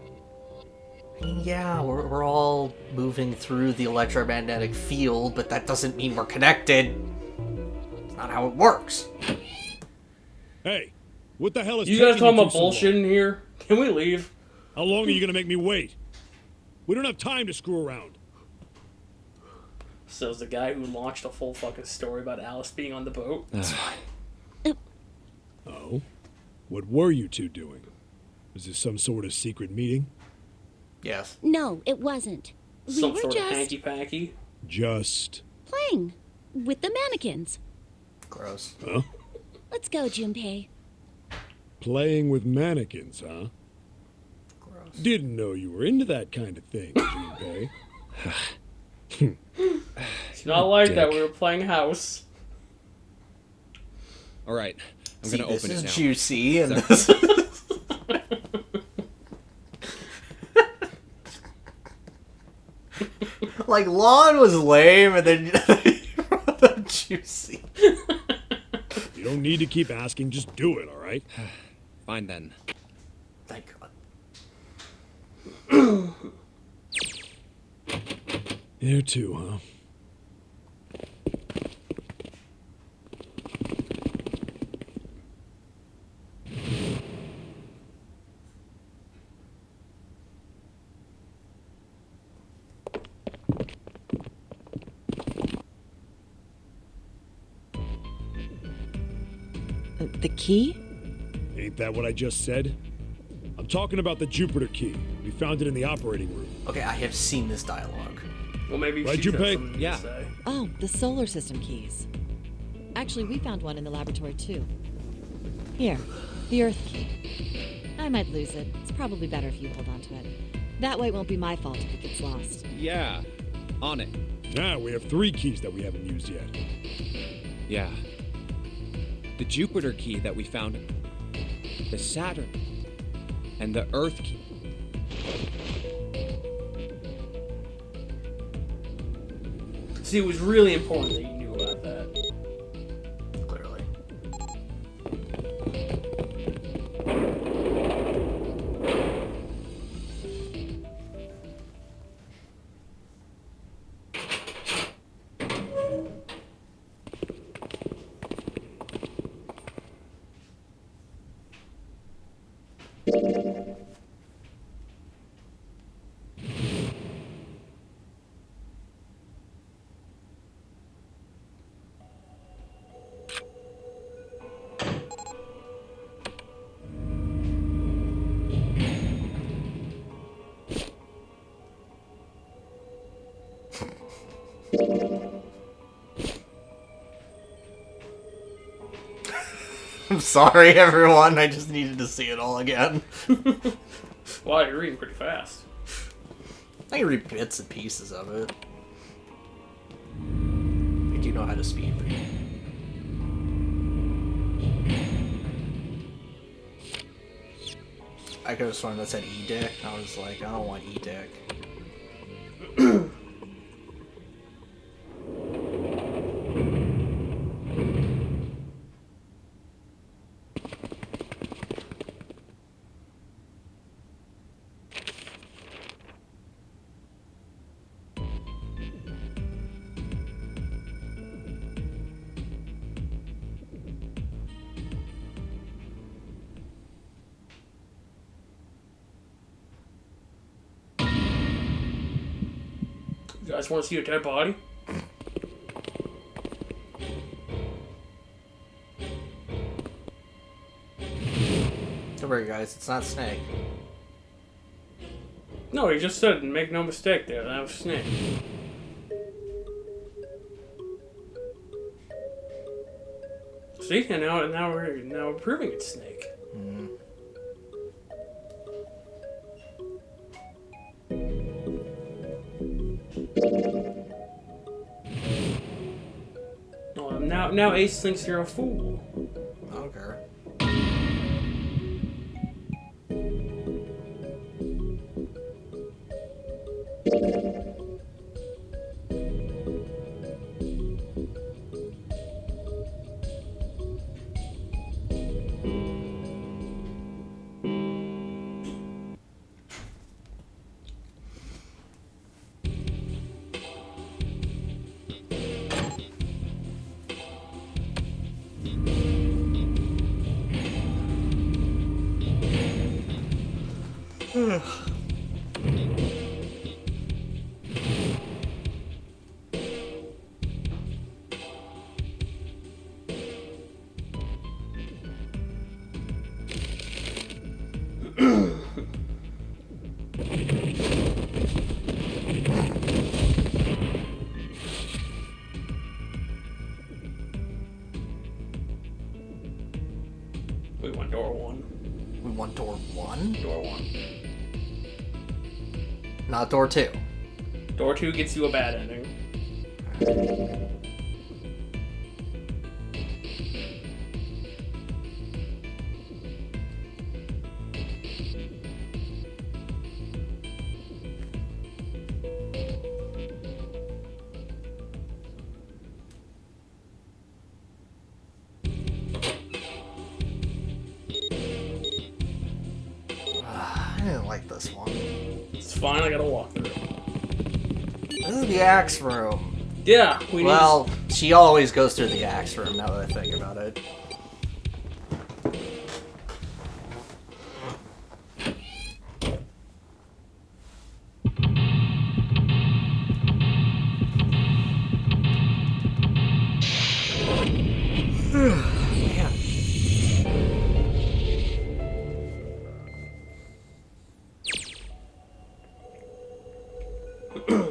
Yeah, we're all moving through the electromagnetic field, but that doesn't mean we're connected. It's not how it works. Hey, what the hell is You guys taking talking you about two so long? bullshit in here? Can we leave? How long are you gonna make me wait? We don't have time to screw around. Says the guy who launched a full fucking story about Alice being on the boat. It's fine. Oh? What were you two doing? Was this some sort of secret meeting? Yes. No, it wasn't. We Some were sort of just hanky-panky. Just... playing with the mannequins. Gross. Huh? Let's go, Junpei. Playing with mannequins, huh? Gross. Didn't know you were into that kind of thing, Junpei. It's not like that. Dick. We were playing house. All right, I'm See, gonna this open is it now. juicy, and Is this like lawn was lame, and then the juicy. You don't need to keep asking, just do it, alright? Fine then. Thank God. You too, huh? The key? Ain't that what I just said? I'm talking about the Jupiter key. We found it in the operating room. Okay, I have seen this dialogue. Well, maybe Right, she's got Junpei? something Yeah. to say. Oh, the solar system keys. Actually, we found one in the laboratory too. Here, the Earth key. I might lose it. It's probably better if you hold on to it. That way it won't be my fault if it gets lost. Yeah, on it. Now we have 3 keys that we haven't used yet. Yeah. The Jupiter key that we found, the Saturn, and the Earth key. See, it was really important that you knew about that. Clearly. I'm sorry, everyone. I just needed to see it all again. Wow, you're reading pretty fast. I can read bits and pieces of it. I do know how to speed read. I could have sworn that said E-Dick. I was like, I don't want E-Dick. You guys want to see a dead body? Don't worry, guys. It's not Snake. No, he just said, make no mistake there, that was Snake. See, and now we're proving it's Snake. Now Ace thinks you're a fool. Okay. We went door 1. We want door 1? Door 1. Not door 2. Door 2 gets you a bad ending. I didn't like this one. It's fine, I gotta walk through. This is the axe room. Yeah, we need Well, she always goes through the axe room now that I think about it. Man.